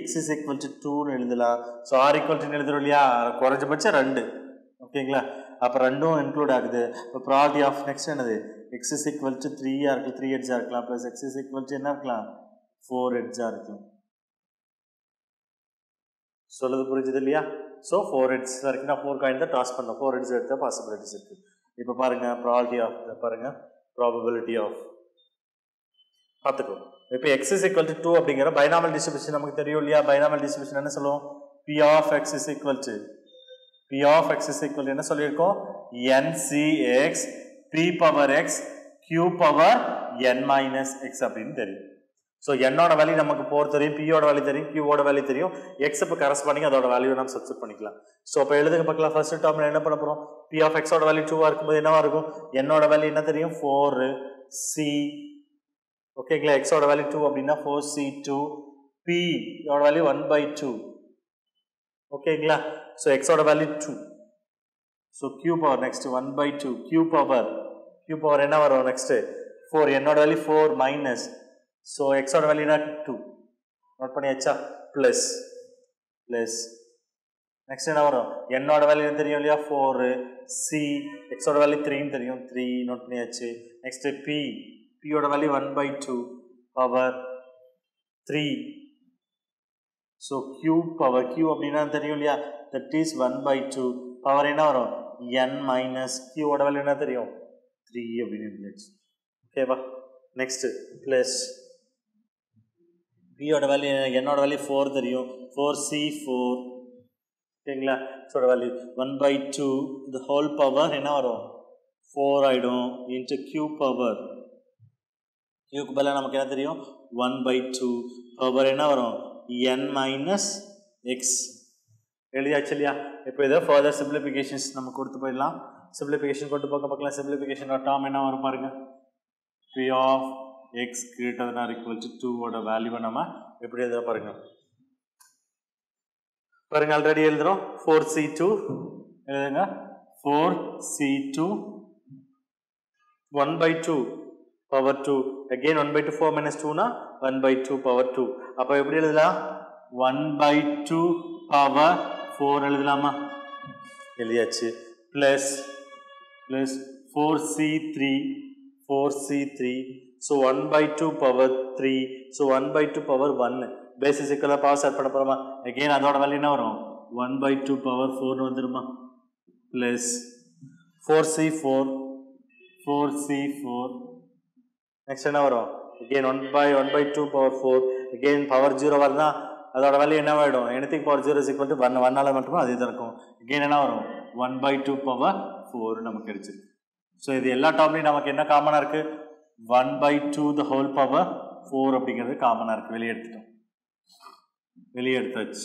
x is equal to 2 னு எழுதலாம். so r equal to எழுதுறோம் இல்லையா, குறைஞ்சபட்சம் 2. ஓகேங்களா? அப்போ ரெண்டும் இன்க்ளூட் ஆகுது. இப்போ probability of நெக்ஸ்ட் என்னது, x is equal to 3 ஆ இருக்கு, 3 ஹெட்ஸா இருக்கலாம், plus x is equal to என்ன இருக்கலாம், 4 ஹெட்ஸா இருக்கலாம். சொல்லுது புரிஞ்சுது இல்லையா? ஸோ 4 ஹெட்ஸ் வரைக்கும் நான் 4 காயின் தான் டாஸ் பண்ணோம், 4 ஹெட்ஸ் எடுத்த பாசிபிலிட்டிஸ் இருக்கு. இப்போ பாருங்க ப்ராபபிலிட்டி ஆஃப் பாருங்க ப்ராபபிலிட்டி ஆஃப் பார்த்துக்கோ. இப்போ x is equal to 2 அப்படிங்கிற பைனாமல் டிஸ்ட்ரிபியூஷன் நமக்கு தெரியும் இல்லையா. பைனாமல் டிஸ்ட்ரிபியூஷன் என்ன சொல்லுவோம், p of x is equal to என்ன சொல்லியிருக்கோம், ncx p power x q power n minus x அப்படின்னு தெரியும். ஸோ என்னோட வேல்யூ நமக்கு 4 தெரியும், பியோட வேல்யூ தெரியும், கியூவோட வேல்யூ தெரியும், எக்ஸ் இப்போ கரஸ்பாண்டிங் அதோட வேல்யூ நம்ம சப்ஸ்டிட் பண்ணிக்கலாம். ஸோ இப்போ எழுதுங்க பார்க்கலாம். ஃபர்ஸ்ட் டேர்ம்ல என்ன பண்ண போகிறோம், பி ஆஃப் எக்ஸோட வேல்யூ 2 இருக்கும்போது என்னவா இருக்கும், என்னோட வேல்யூ என்ன தெரியும் 4c. ஓகேங்களா? எக்ஸோட வேல்யூ 2 அப்படின்னா 4c2, p யோட வேல்யூ 1/2. ஓகேங்களா? ஸோ எக்ஸோட value 2, so q power next 1/2, q power என்ன வரும் நெக்ஸ்ட் 4, என்னோட வேல்யூ 4 மைனஸ், ஸோ எக்ஸோட வேல்யூ என்ன 2. நோட் பண்ணியாச்சா, பிளஸ் நெக்ஸ்ட் என்ன வரும், என்னோட வேல்யூ தெரியும் இல்லையா 4c, எக்ஸோட வேல்யூ 3 தெரியும் 3, நோட் பண்ணியாச்சு. நெக்ஸ்ட் பியோட value 1/2 power 3, so q power q அப்படின்னா தெரியும் இல்லையா, தட் இஸ் 1/2 பவர் என்ன வரும் n மைனஸ் q ஓட வேல்யூ என்ன தெரியும் 3 அப்படின்னு. ஓகேவா? நெக்ஸ்ட் பிளஸ் பியோட வேல்யூ என்னோட வேல்யூ 4 தெரியும், 4c4. ஓகேங்களா? ஸோ வேல்யூ 1/2 இந்த ஹோல் பவர் என்ன வரும் 4 ஆகிடும் இன்ட்டு q பவர், q பதிலாக நமக்கு என்ன தெரியும் 1/2 பவர் என்ன வரும் n மைனஸ் எக்ஸ். எழுதியாச்சு இல்லையா? இப்போ இதை ஃபர்தர் சிம்பிளிஃபிகேஷன்ஸ் நம்ம கொடுத்து போயிடலாம். சிம்பிளிஃபிகேஷன் கொண்டு போக பார்க்கலாம். சிம்பிளிஃபிகேஷன் டேர்ம் என்ன வரும் பாருங்க, p of x greater than or equal to 2 ஓட வேல்யூவை நம்ம எப்படி எழுத பாருங்க. ஆல்ரெடி எழுதுறோம் 4c2 எழுதுங்க, 4c2 1/2 power 2, again 1/2 4 minus 2 னா 1/2 power 2. அப்போ எப்படி எழுதலாம் 1/2 power 4 எழுதலாமா, எழுதியாச்சு. Plus 4c3 so 1/2 power 3, so 1/2 power 1 பேசிஸ் இக்கல பவர் செட் பண்ண போறோமா, again அதோட வேல்யூ என்ன வரும் 1/2 power 4 னு வந்துருமா. பிளஸ் 4c4 நெக்ஸ்ட் என்ன வரும், again 1/2 power 4, again பவர் 0 வருதா, அதோட வேல்யூ என்ன ஆயிடும், anything power 0 is equal to 1, 1 ஆல மட்டும் அதே தான் இருக்கும். again என்ன வரும் 1/2 power 4 நமக்கு கிடைச்சிருக்கு. ஸோ இது எல்லா டேர்ம்லையும் நமக்கு என்ன காமனாக இருக்குது, 1/2 the whole power 4 அப்படிங்கிறது காமனாக இருக்குது. வெளியே எடுத்தாச்சு.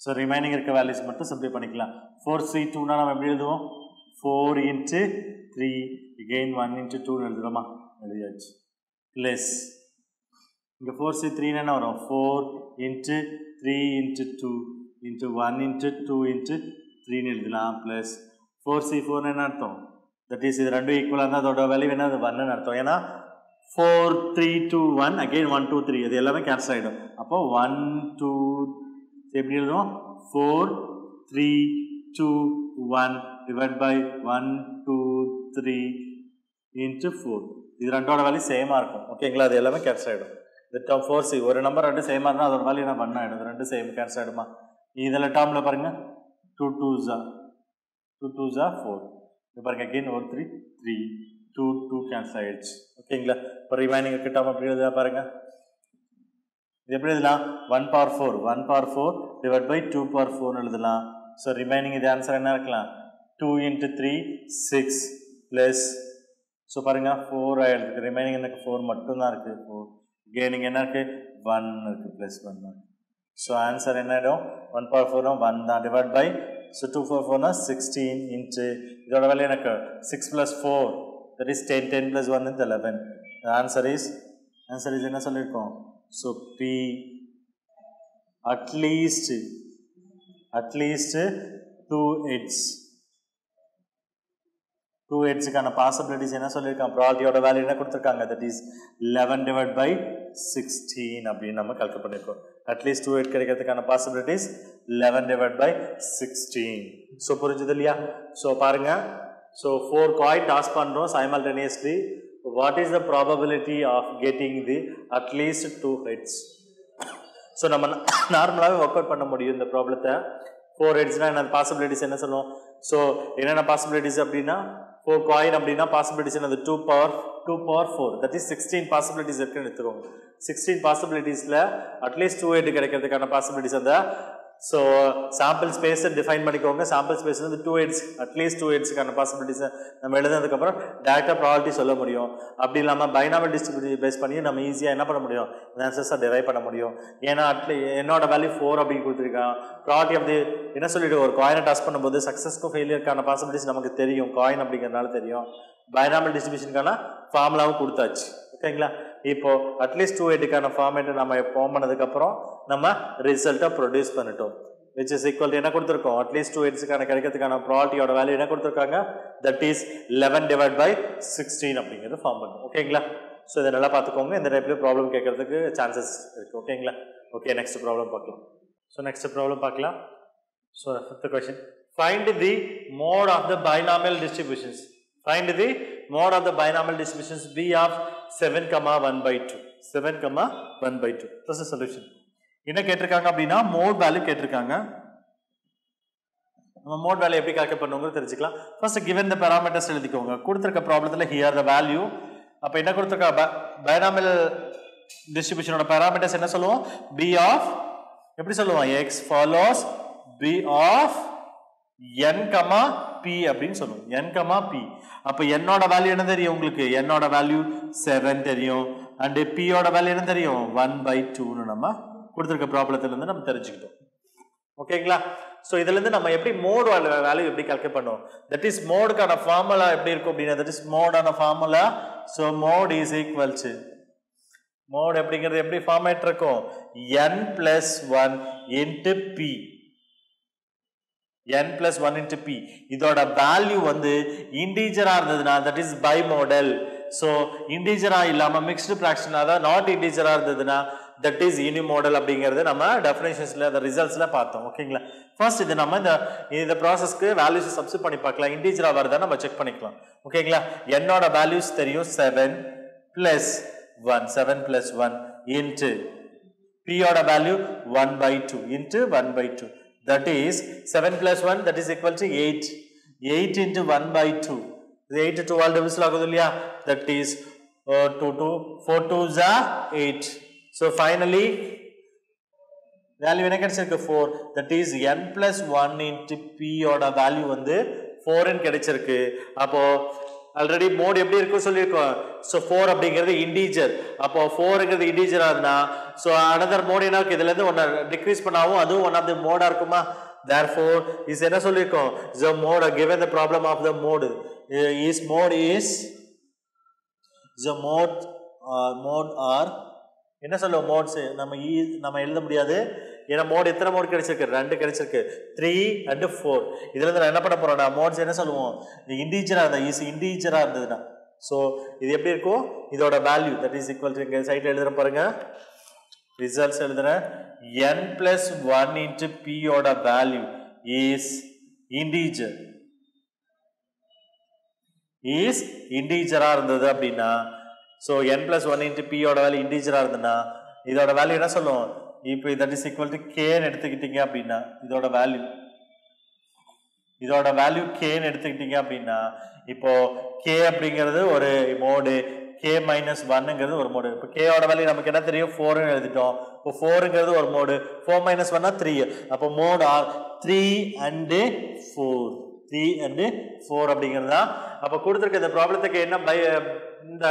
ஸோ ரிமைனிங் இருக்க வேல்யூஸ் மட்டும் சிம்பிளை பண்ணிக்கலாம். 4c2னா நம்ம எப்படி எழுதுவோம் 4 into 3, again 1 into 2 எழுதுகிறோமா, எழுதியாச்சு. ப்ளஸ் இங்கே 4C3 என்ன வரும் 4 into 3 into 2 into 1 into 2 into 3 எழுதலாம் ப்ளஸ் 4C4 என்ன அர்த்தம் தட் இஸ் இது ரெண்டும் ஈக்குவலாக இருந்தால் அதோட வேல்யூ என்ன அது 1 அர்த்தம் ஏன்னா 4 3 2 1 அகெயின் 1 2 3 இது எல்லாமே கேன்சல் ஆகிடும் அப்போ 1 2 எப்படி எழுதுவோம் 4 3 2 1 divided by 1 2 3 into 4 இது ரெண்டோட வேல்யூ சேமாக இருக்கும் ஓகேங்களா அது எல்லாமே கேன்சல் ஆகிடும் இந்த டேர்ம் 4C ஒரு நம்பர் ரெண்டு சேமாக இருந்தால் அதோட வேல்யூ என்ன 1 ஆகிடும் ரெண்டு சேம் கேன்சல் ஆகிடுமா இதில் டேர்மில் பாருங்கள் 2 2s are 4 இது பாருங்கள் அகெயின் 1 3 3 2 2 கேன்சல் ஆகிடுச்சு ஓகேங்களா இப்போ ரிமைனிங் டேர்ம் எப்படி எழுதுதா பாருங்கள் இது எப்படி எழுதலாம் 1 power 4 divided by 2 power 4 எழுதலாம் ஸோ ரிமைனிங் இது ஆன்சர் என்ன இருக்கலாம் 2 into 3 6 ப்ளஸ் ஸோ பாருங்கள் 4 ஆகிடுது ரிமைனிங் எனக்கு 4 மட்டும்தான் இருக்குது 4 கெய்னிங் என்ன இருக்குது 1 இருக்குது ப்ளஸ் 1 ஸோ ஆன்சர் என்ன ஆகிடும் 1 power 4 1 தான் divide by so 2 power 4 16 into இதோட வேல்யூ எனக்கு 6 plus 4 that is 10 10 plus 1 is 11 the answer is என்ன சொல்லியிருக்கோம் ஸோ P at least 2 headsக்கான பாசிபிலிட்டிஸ் என்ன சொல்லியிருக்காங்க ப்ராபபிலிட்டியோட வேல்யூ என்ன கொடுத்துருக்காங்க தட் இஸ் 11 divided by 16 அப்படின்னு நம்ம கால்குலேட் பண்ணியிருக்கோம் அட்லீஸ்ட் 2 head கிடைக்கிறதுக்கான பாசிபிலிட்டிஸ் 11 divided by 16 ஸோ புரிஞ்சுது இல்லையா ஸோ பாருங்க ஸோ 4 coin டாஸ் பண்ணுறோம் simultaneously what is the probability of getting the at least 2 heads so நம்ம நார்மலாகவே ஒர்க் அவுட் பண்ண முடியும் இந்த ப்ராப்ளத்தை 4 headsனால் என்ன பாசிபிலிட்டிஸ் என்ன சொல்லுவோம் ஸோ என்னென்ன பாசிபிலிட்டிஸ் அப்படின்னா 4 coin அப்படின்னா பாசிபிலிட்டிஸ் என்னது 2 power 4 that is 16 பாசிபிலிட்டிஸ் இருக்குன்னு எடுத்துக்கோங்க 16 பாசிபிலிட்டிஸில் அட்லீஸ்ட் 2 head கிடைக்கிறதுக்கான பாசிபிலிட்டிஸ் அந்த ஸோ சாம்பிள் ஸ்பேஸை டிஃபைன் பண்ணிக்கோங்க சாம்பிள் ஸ்பேஸ் வந்து 2 heads அட்லீஸ்ட் 2 headsக்கான பாசிபிலிட்டிஸை நம்ம எழுதுனதுக்கப்புறம் டேரெக்டாக ப்ராபபிலிட்டி சொல்ல முடியும் அப்படி இல்லாமல் பைனாமல் டிஸ்ட்ரிபியூஷன் பேஸ் பண்ணி நம்ம ஈஸியாக என்ன பண்ண முடியும் ஆன்சர்ஸை டிரைவ் பண்ண முடியும் ஏன்னா என்னோட வேல்யூ 4 அப்படின்னு கொடுத்துருக்கான் ப்ராபபிலிட்டி அப்படி என்ன சொல்லிட்டு ஒரு காயினை டாஸ் பண்ணும்போது சக்ஸஸ்க்கும் ஃபெயிலியருக்கான பாசிபிலிட்டிஸ் நமக்கு தெரியும் காயின் அப்படிங்கிறதுனால தெரியும் பைனாமல் டிஸ்ட்ரிபியூஷனுக்கான ஃபார்முலாவும் கொடுத்தாச்சு ஓகேங்களா இப்போ அட்லீஸ்ட் 2 headக்கான ஃபார்மேட்டை நம்ம ஃபார்ம் பண்ணதுக்கப்புறம் நம்ம ரிசல்ட்டை ப்ரொடியூஸ் பண்ணிட்டோம் விச் இஸ் ஈக்குவல் என்ன கொடுத்துருக்கோம் அட்லீஸ்ட் 2 headsக்கான கிடைக்கிறதுக்கான ப்ராபபிலிட்டியோட வேல்யூ என்ன கொடுத்துருக்காங்க தட் இஸ் 11 divided by 16 அப்படிங்கிறது ஃபார்ம் பண்ணும் ஓகேங்களா ஸோ இதை நல்லா பார்த்துக்கோங்க இந்த டைப்லேயும் ப்ராப்ளம் கேட்கறதுக்கு சான்சஸ் இருக்குது ஓகேங்களா ஓகே நெக்ஸ்ட் ப்ராப்ளம் பார்க்கலாம் ஸோ நெக்ஸ்ட் ப்ராப்ளம் பார்க்கலாம் so fifth question find the mode of the binomial distributions find the mode of the binomial distributions b of 7 1 by 2 7 1 by 2 that's the solution என்ன கேட்டிருக்காங்க அப்படின்னா mode value கேட்டிருக்காங்க நம்ம mode value எப்படி calculate பண்ணுவோங்க தெரிஞ்சுக்கலாம் first given the parameters எழுதிக்கோங்க கொடுத்திருக்க ப்ராப்ளத்துல here the value அப்ப என்ன கொடுத்திருக்க binomial distributionோட parameters என்ன சொல்லுவோம் b of எப்படி சொல்லுவோம் x follows b of n p அப்படின்னு சொல்லுவோம் n p அப்ப என்னோட வேல்யூ என்ன தெரியும் உங்களுக்கு என்னோட வேல்யூ 7 தெரியும் அண்ட் p ஓட வேல்யூ என்ன தெரியும் 1 by 2 னு நம்ம கொடுத்திருக்க ப்ராப்ளத்துல இருந்து நம்ம தெரிஞ்சுக்கிட்டோம் ஓகேங்களா சோ இதுல இருந்து நம்ம எப்படி மோட் வேல்யூ எப்படி கால்குலேட் பண்ணுவோம் தட் இஸ் மோட்கான ஃபார்முலா எப்படி இருக்கும் அப்படினா தட் இஸ் மோடான formula so mode is equal to mode அப்படிங்கிறது எப்படி ஃபார்மேட் இருக்கும் n plus 1 into p n plus 1 into p இதோட வேல்யூ வந்து இன்டிஜரா இருந்ததுனா தட் இஸ் பைமோடல் சோ இன்டிஜரா இல்லாம மிக்ஸ்டு ஃபிராக்ஷன் அதாவது நாட் இன்டிஜரா இருந்ததுனா தட் இஸ் யூனிமோடல் அப்படிங்கிறது நம்ம டெஃபினிஷன்ஸ்ல அந்த ரிசல்ட்ஸ்ல பார்த்தோம் ஓகேங்களா ஃபர்ஸ்ட் இது நம்ம இந்த ப்ராசஸ்க்கு வேல்யூஸ் சப்ஸ்டிட் பண்ணி பார்க்கலாம் இன்டிஜரா வருதா நம்ம செக் பண்ணிக்கலாம் ஓகேங்களா n ஓட வேல்யூஸ் தெரியும் 7 plus 1 7 plus 1 into p ஓட value 1 by 2 into 1 by 2 that is 7 plus 1 that is equal to 8 8 into 1 by 2 8 to all divisible ஆகுது இல்லையா that is 4 2s are 8 so finally value என்ன கிடைச்சிருக்கு 4 that is n plus 1 into p ஓட value வந்து 4 ன்னு கிடைச்சிருக்கு அப்போ ஆல்ரெடி மோட் எப்படி இருக்கும் சொல்லியிருக்கோம் சோ 4 அப்படிங்கிறது இன்டிஜர் அப்போ 4ங்கிறது இன்டிஜரா இருந்தா சோ another mode என்ன இருக்கு இதுல இருந்து ஒண்ணு டிக்ரீஸ் பண்ணாவும் அதுவும் one of the mode இருக்குமா therefore is என்ன சொல்லியிருக்கோம் the mode given the problem of the mode is the mode or என்ன சொல்லுவோம் மோட்ஸ் நம்ம எழுத முடியாது ஏன்னா மோட் எத்தனை மோட் கிடைச்சிருக்கு 2 கிடைச்சிருக்கு 3 and 4 இதுல இருந்து நான் என்ன பண்ண போறேன்னா மோட்ஸ் என்ன சொல்லுவோம் இண்டீஜரா இருந்தா இண்டீஜரா இருந்ததுன்னா ஸோ இது எப்படி இருக்கும் இதோட value that is equal to இங்க சைட்ல எழுதுறேன் பாருங்க ரிசல்ட்ஸ் எழுதுறேன் n plus 1 into p ஓட வேல்யூ இஸ் இண்டீஜரா இருந்தது அப்படின்னா so n plus 1 into p ஓட வேல்யூ இண்டீஜரா இருந்ததுன்னா இதோட வேல்யூ என்ன சொல்லுவோம் இப்போ தட் இஸ் ஈக்குவல் டு கேன்னு எடுத்துக்கிட்டீங்க அப்படின்னா இதோட வேல்யூ கேன்னு எடுத்துக்கிட்டீங்க அப்படின்னா இப்போ கே அப்படிங்கிறது ஒரு மோடு கே மைனஸ் 1ங்கிறது ஒரு மோடு இப்போ கேயோட வேல்யூ நமக்கு என்ன தெரியும் 4ன்னு எழுதிட்டோம் இப்போ 4ங்கிறது ஒரு மோடு 4 மைனஸ் 1 3 அப்போ மோட் ஆர் 3 and 4 அப்படிங்கிறது தான் அப்போ கொடுத்துருக்க இந்த ப்ராப்ளத்துக்கு என்ன இந்த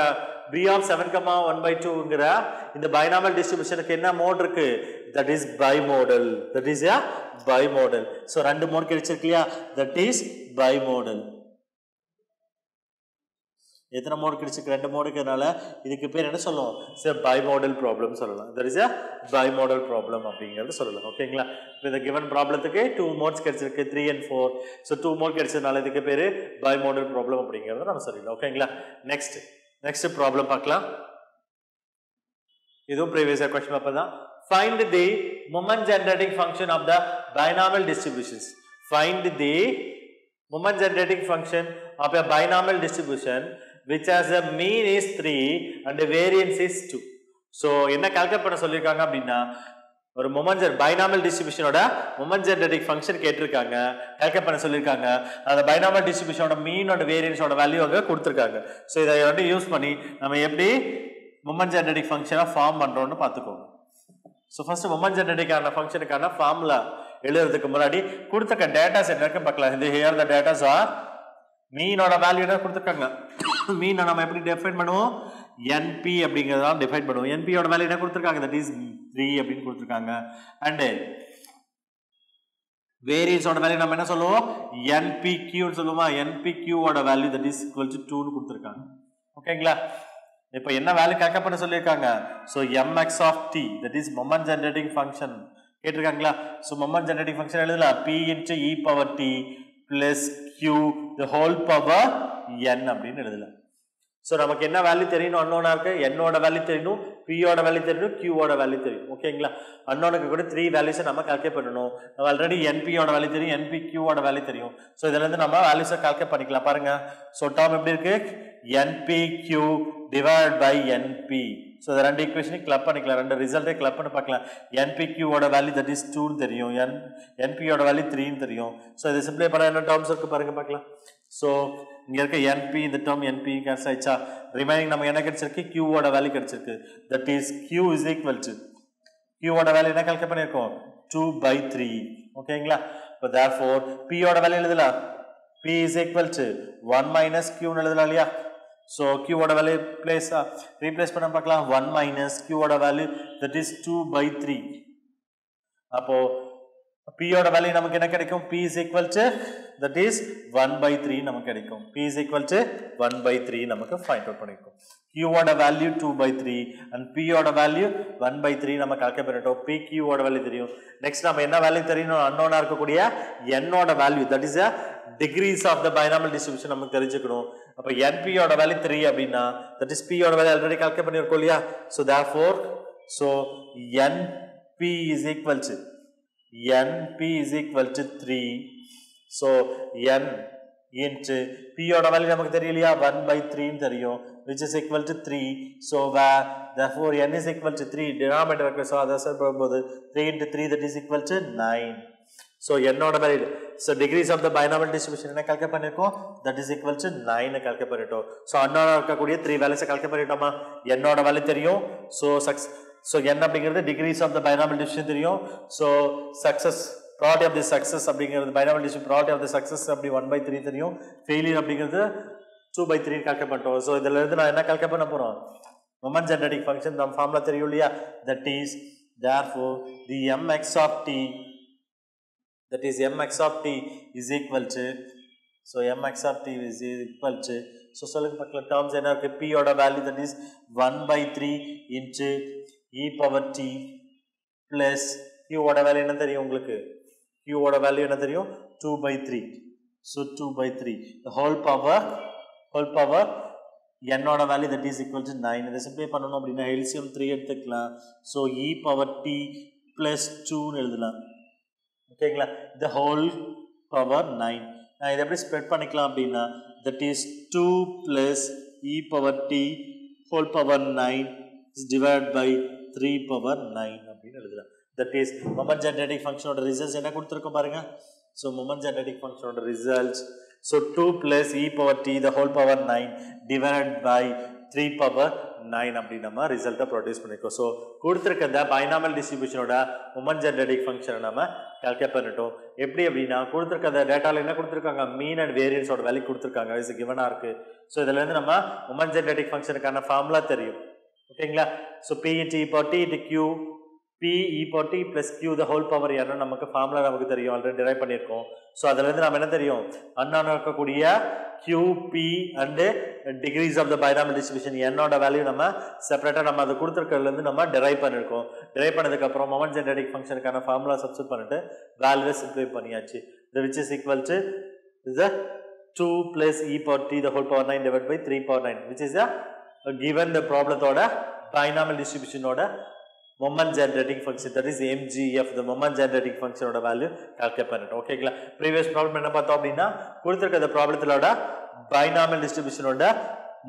b of 7, 1/2ங்கிற இந்த binomial distributionக்கு என்ன மோட் இருக்கு that is bimodal so ரெண்டு மோட் கிடைச்சிருக்கு இல்லையா that is bimodal எத்தனை மோட் கிடைச்சிருக்கு ரெண்டு மோட் இருக்கிறதுனால இதுக்கு பேர் என்ன சொல்லுவோம் சரி bimodal problem சொல்லலாம் that is a bimodal problem அப்படிங்கிறது சொல்லலாம் ஓகேங்களா இப்போ இந்த given ப்ராப்ளத்துக்கு 2 மோட்ஸ் கிடைச்சிருக்கு 3 and 4 so 2 மோட் கிடைச்சதுனால இதுக்கு பேர் bimodal problem அப்படிங்கிறது நம்ம சொல்லிடலாம் ஓகேங்களா next problem பார்க்கலாம் இதுவும் previous question paper தான் find the moment generating function of the binomial distributions find the moment generating function of a binomial distribution which has a mean is 3 and the variance is 2 so என்ன calculate பண்ண சொல்லிருக்காங்க அப்படினா ஒரு moment binomial டிஸ்ட்ரிபியூஷனோட moment generating function கேட்டிருக்காங்க calculate பண்ண சொல்லிருக்காங்க அந்த பைனாமியல் டிஸ்ட்ரிபியூஷனோட மீன் அண்ட் வேரியன்ஸோட வேல்யூ அங்க கொடுத்திருக்காங்க சோ இதை வந்து யூஸ் பண்ணி நம்ம எப்படி மொமெண்ட் ஜெனரேட்டிங் ஃபங்க்ஷனை ஃபார்ம் பண்றோம்னு பாத்துக்கோங்க சோ ஃபர்ஸ்ட் மொமெண்ட் ஜெனரேட்டிங்கான ஃபங்க்ஷனுக்கான ஃபார்முலா எழுதுறதுக்கு முன்னாடி கொடுத்த டேட்டாஸ் என்ன இருக்குன்னு பார்க்கலாம் இந்த ஹியர் தி டேட்டாஸ் ஆர் மீனோட வேல்யூ என்ன கொடுத்திருக்காங்க மீனை நம்ம எப்படி டிஃபைன் பண்ணுவோம் NP அப்படிங்கறத டிஃபைன் பண்ணுவோம் NP ஓட வேல்யூ என்ன கொடுத்திருக்காங்க that is 3 அப்படினு கொடுத்திருக்காங்க and வேரியன்ஸ் ஓட வேல்யூ நம்ம என்ன சொல்லுவோம் NPQ னு சொல்லுவோமா NPQ ஓட value that is equal to 2 னு கொடுத்திருக்காங்க ஓகேங்களா இப்போ என்ன வேல்யூ கால்குலேட் பண்ண சொல்லிருக்காங்க so mx of t that is moment generating function கேட்டிருக்காங்களா so moment generating function எழுதலாம் p into e power t plus q the whole power n அப்படினு எழுதலாம் சோ நமக்கு என்ன வேல்யூ தெரியணும் அன்னோனா இருக்கு n ஓட வேல்யூ தெரியணும் p ஓட வேல்யூ தெரியணும் q ஓட வேல்யூ தெரியும் ஓகேங்களா அன்னோனுக்கு கூட 3 வேல்யூஸ் நம்ம கால்குலேட் பண்ணனும் நம்ம ஆல்ரெடி np ஓட வேல்யூ தெரியும் npq ஓட வேல்யூ தெரியும் சோ இதல இருந்து நம்ம வேல்யூஸ் கால்குலேட் பண்ணிக்கலாம் பாருங்க சோ டேர்ம் எப்படி இருக்கு npq divided by np so இந்த ரெண்டு ஈக்குவேஷனை கிளப் பண்ணிக்கலாம் ரெண்டு ரிசல்ட்டை கிளப் பண்ணி பார்க்கலாம் npq ஓட வேல்யூ that is 2 னு தெரியும் np ஓட வேல்யூ 3 னு தெரியும் சோ இத சிம்பிளை பண்ணா என்ன டேர்ம்ஸ் இருக்கு பாருங்க பார்க்கலாம் சோ இங்க இருக்க np இந்த டேர்ம் np கேன்சல் ஆயிச்சா ரிமைனிங் நமக்கு என்ன கிடைச்சிருக்கு q ஓட வேல்யூ கிடைச்சிருக்கு that is q is equal to q ஓட வேல்யூ என்ன கால்குலேட் பண்ணிருக்கோம் 2/3 ஓகேங்களா so therefore p ஓட வேல்யூ எழுதலாம் p is equal to 1 minus q னு எழுதலாம் இல்லையா so q ஓட வேல்யூ ரீப்ளேஸ் பண்ண பார்க்கலாம் 1 minus q ஓட வேல்யூ that is 2/3 அப்போ p ஓட வேல்யூ நமக்கு என்ன கிடைக்கும் p is equal to that is 1/3 நமக்கு கிடைக்கும் p is equal to 1/3 நமக்கு ஃபைண்ட் அவுட் பண்ணிருக்கோம் q ஓட வேல்யூ 2/3 and p ஓட வேல்யூ 1/3 நம்ம கால்குலேட் பண்ணிட்டோம் p q ஓட வேல்யூ தெரியும் நெக்ஸ்ட் நம்ம என்ன வேல்யூ தெரியணும் அன்னோனா இருக்கக்கூடிய n ஓட value that is a degrees of the binomial distribution நமக்கு தெரிஞ்சுக்கணும் அப்ப np ஓட வேல்யூ 3 அப்படினா that is p ஓட வேல்யூ ஆல்ரெடி கால்குலேட் பண்ணிருக்கோம் இல்லையா so therefore so np is equal to 3 so n into p ஓட வேல்யூ நமக்கு தெரியலையா 1/3 னு தெரியும் which is equal to 3 so therefore n is equal to 3 denominator இருக்கு so அத சால்வ் பண்ணும்போது 3 into 3 that is equal to 9 so n ஓட value so degrees of the binomial distribution என்ன கால்குலேட் பண்ணிருக்கோம் that is equal to 9 னு calculate பண்ணிட்டோம் so அன்னோனா இருக்கக்கூடிய 3 values calculate பண்ணிட்டோமா n ஓட வேல்யூ தெரியும் so n அப்படிங்கிறது degrees of the binomial distribution தெரியும் so success probability of the success அப்படிங்கிறது binomial distribution probability of the success அப்படி 1/3 தெரியும் failure அப்படிங்கிறது 2/3 கால்குலேட் பண்ணிட்டோம் so இதல இருந்து நான் என்ன கால்குலேட் பண்ண போறோம் moment generating function நம்ம ஃபார்முலா தெரியும் இல்லையா that is therefore the mx of t is equal to so mx of t is equal to so சொல்லுங்க பார்க்கலாம் terms என்ன இருக்கு p ஓட value that is 1/3 into e power t plus q ஓட value என்ன தெரியும் உங்களுக்கு q ஓட வேல்யூ என்ன தெரியும் 2/3 so 2/3 the whole power n ஓட value that is equal to 9 இதை சிம்பிளை பண்ணனும் அப்படினா LCM 3 எடுத்துக்கலாம் so e power t plus 2 னு எழுதலாம் ஓகேங்களா the whole power 9 நான் இதை எப்படி ஸ்ப்ரெட் பண்ணிக்கலாம் அப்படினா that is 2 plus e power t whole power 9 is divided by 3 power 9 அப்படின்னு எழுதலாம் that is moment generating function ஓட ரிசல்ட்ஸ் என்ன கொடுத்திருக்கோம் பாருங்க so moment generating function ஓட results so 2 plus e power t the whole power 9 divided by 3 power 9 அப்படி நம்ம ரிசல்ட்டை ப்ரொடியூஸ் பண்ணிருக்கோம் so கொடுத்திருக்க இந்த பைனாமியல் டிஸ்ட்ரிபியூஷனோட moment generating function நம்ம கால்குலேட் பண்ணிட்டோம் எப்படி அப்படினா கொடுத்திருக்க அந்த டேட்டால என்ன கொடுத்திருக்காங்க மீன் அண்ட் வேரியன்ஸ் ஓட வேல்யூ கொடுத்திருக்காங்க இஸ் given ஆ இருக்கு so இதல இருந்து நம்ம moment generating functionக்கான ஃபார்முலா தெரியும் ஓகேங்களா so p into e power t into q p e power t plus q the whole power n நமக்கு ஃபார்முலா நமக்கு தெரியும் ஆல்ரெடி டிரைவ் பண்ணிருக்கோம் சோ அதல இருந்து நாம என்ன தெரியும் அன்னோன் இருக்கக்கூடிய q p and degrees of the binomial distribution n ஓட வேல்யூ நம்ம செப்பரேட்டா நம்ம அது கொடுத்திருக்கிறதுல இருந்து நம்ம டிரைவ் பண்ணிருக்கோம் டிரைவ் பண்ணதுக்கு அப்புறம் moment generating functionக்கான ஃபார்முலா சப்ஸ்டிட்யூட் பண்ணிட்டு வேல்யூவை சிம்ப்ளிஃபை பண்ணியாச்சு the which is equal to the 2 plus e power t the whole power 9 divided by 3 power 9 which is a given the problem ஓட binomial distribution ஓட moment generating function that is mgf the moment generating function ஓட value calculate பண்ணிட்டோம் ஓகேங்களா previous problem என்ன பார்த்தோம் அப்படினா கொடுத்திருக்க இந்த ப்ராப்ளத்தோட binomial distribution ஓட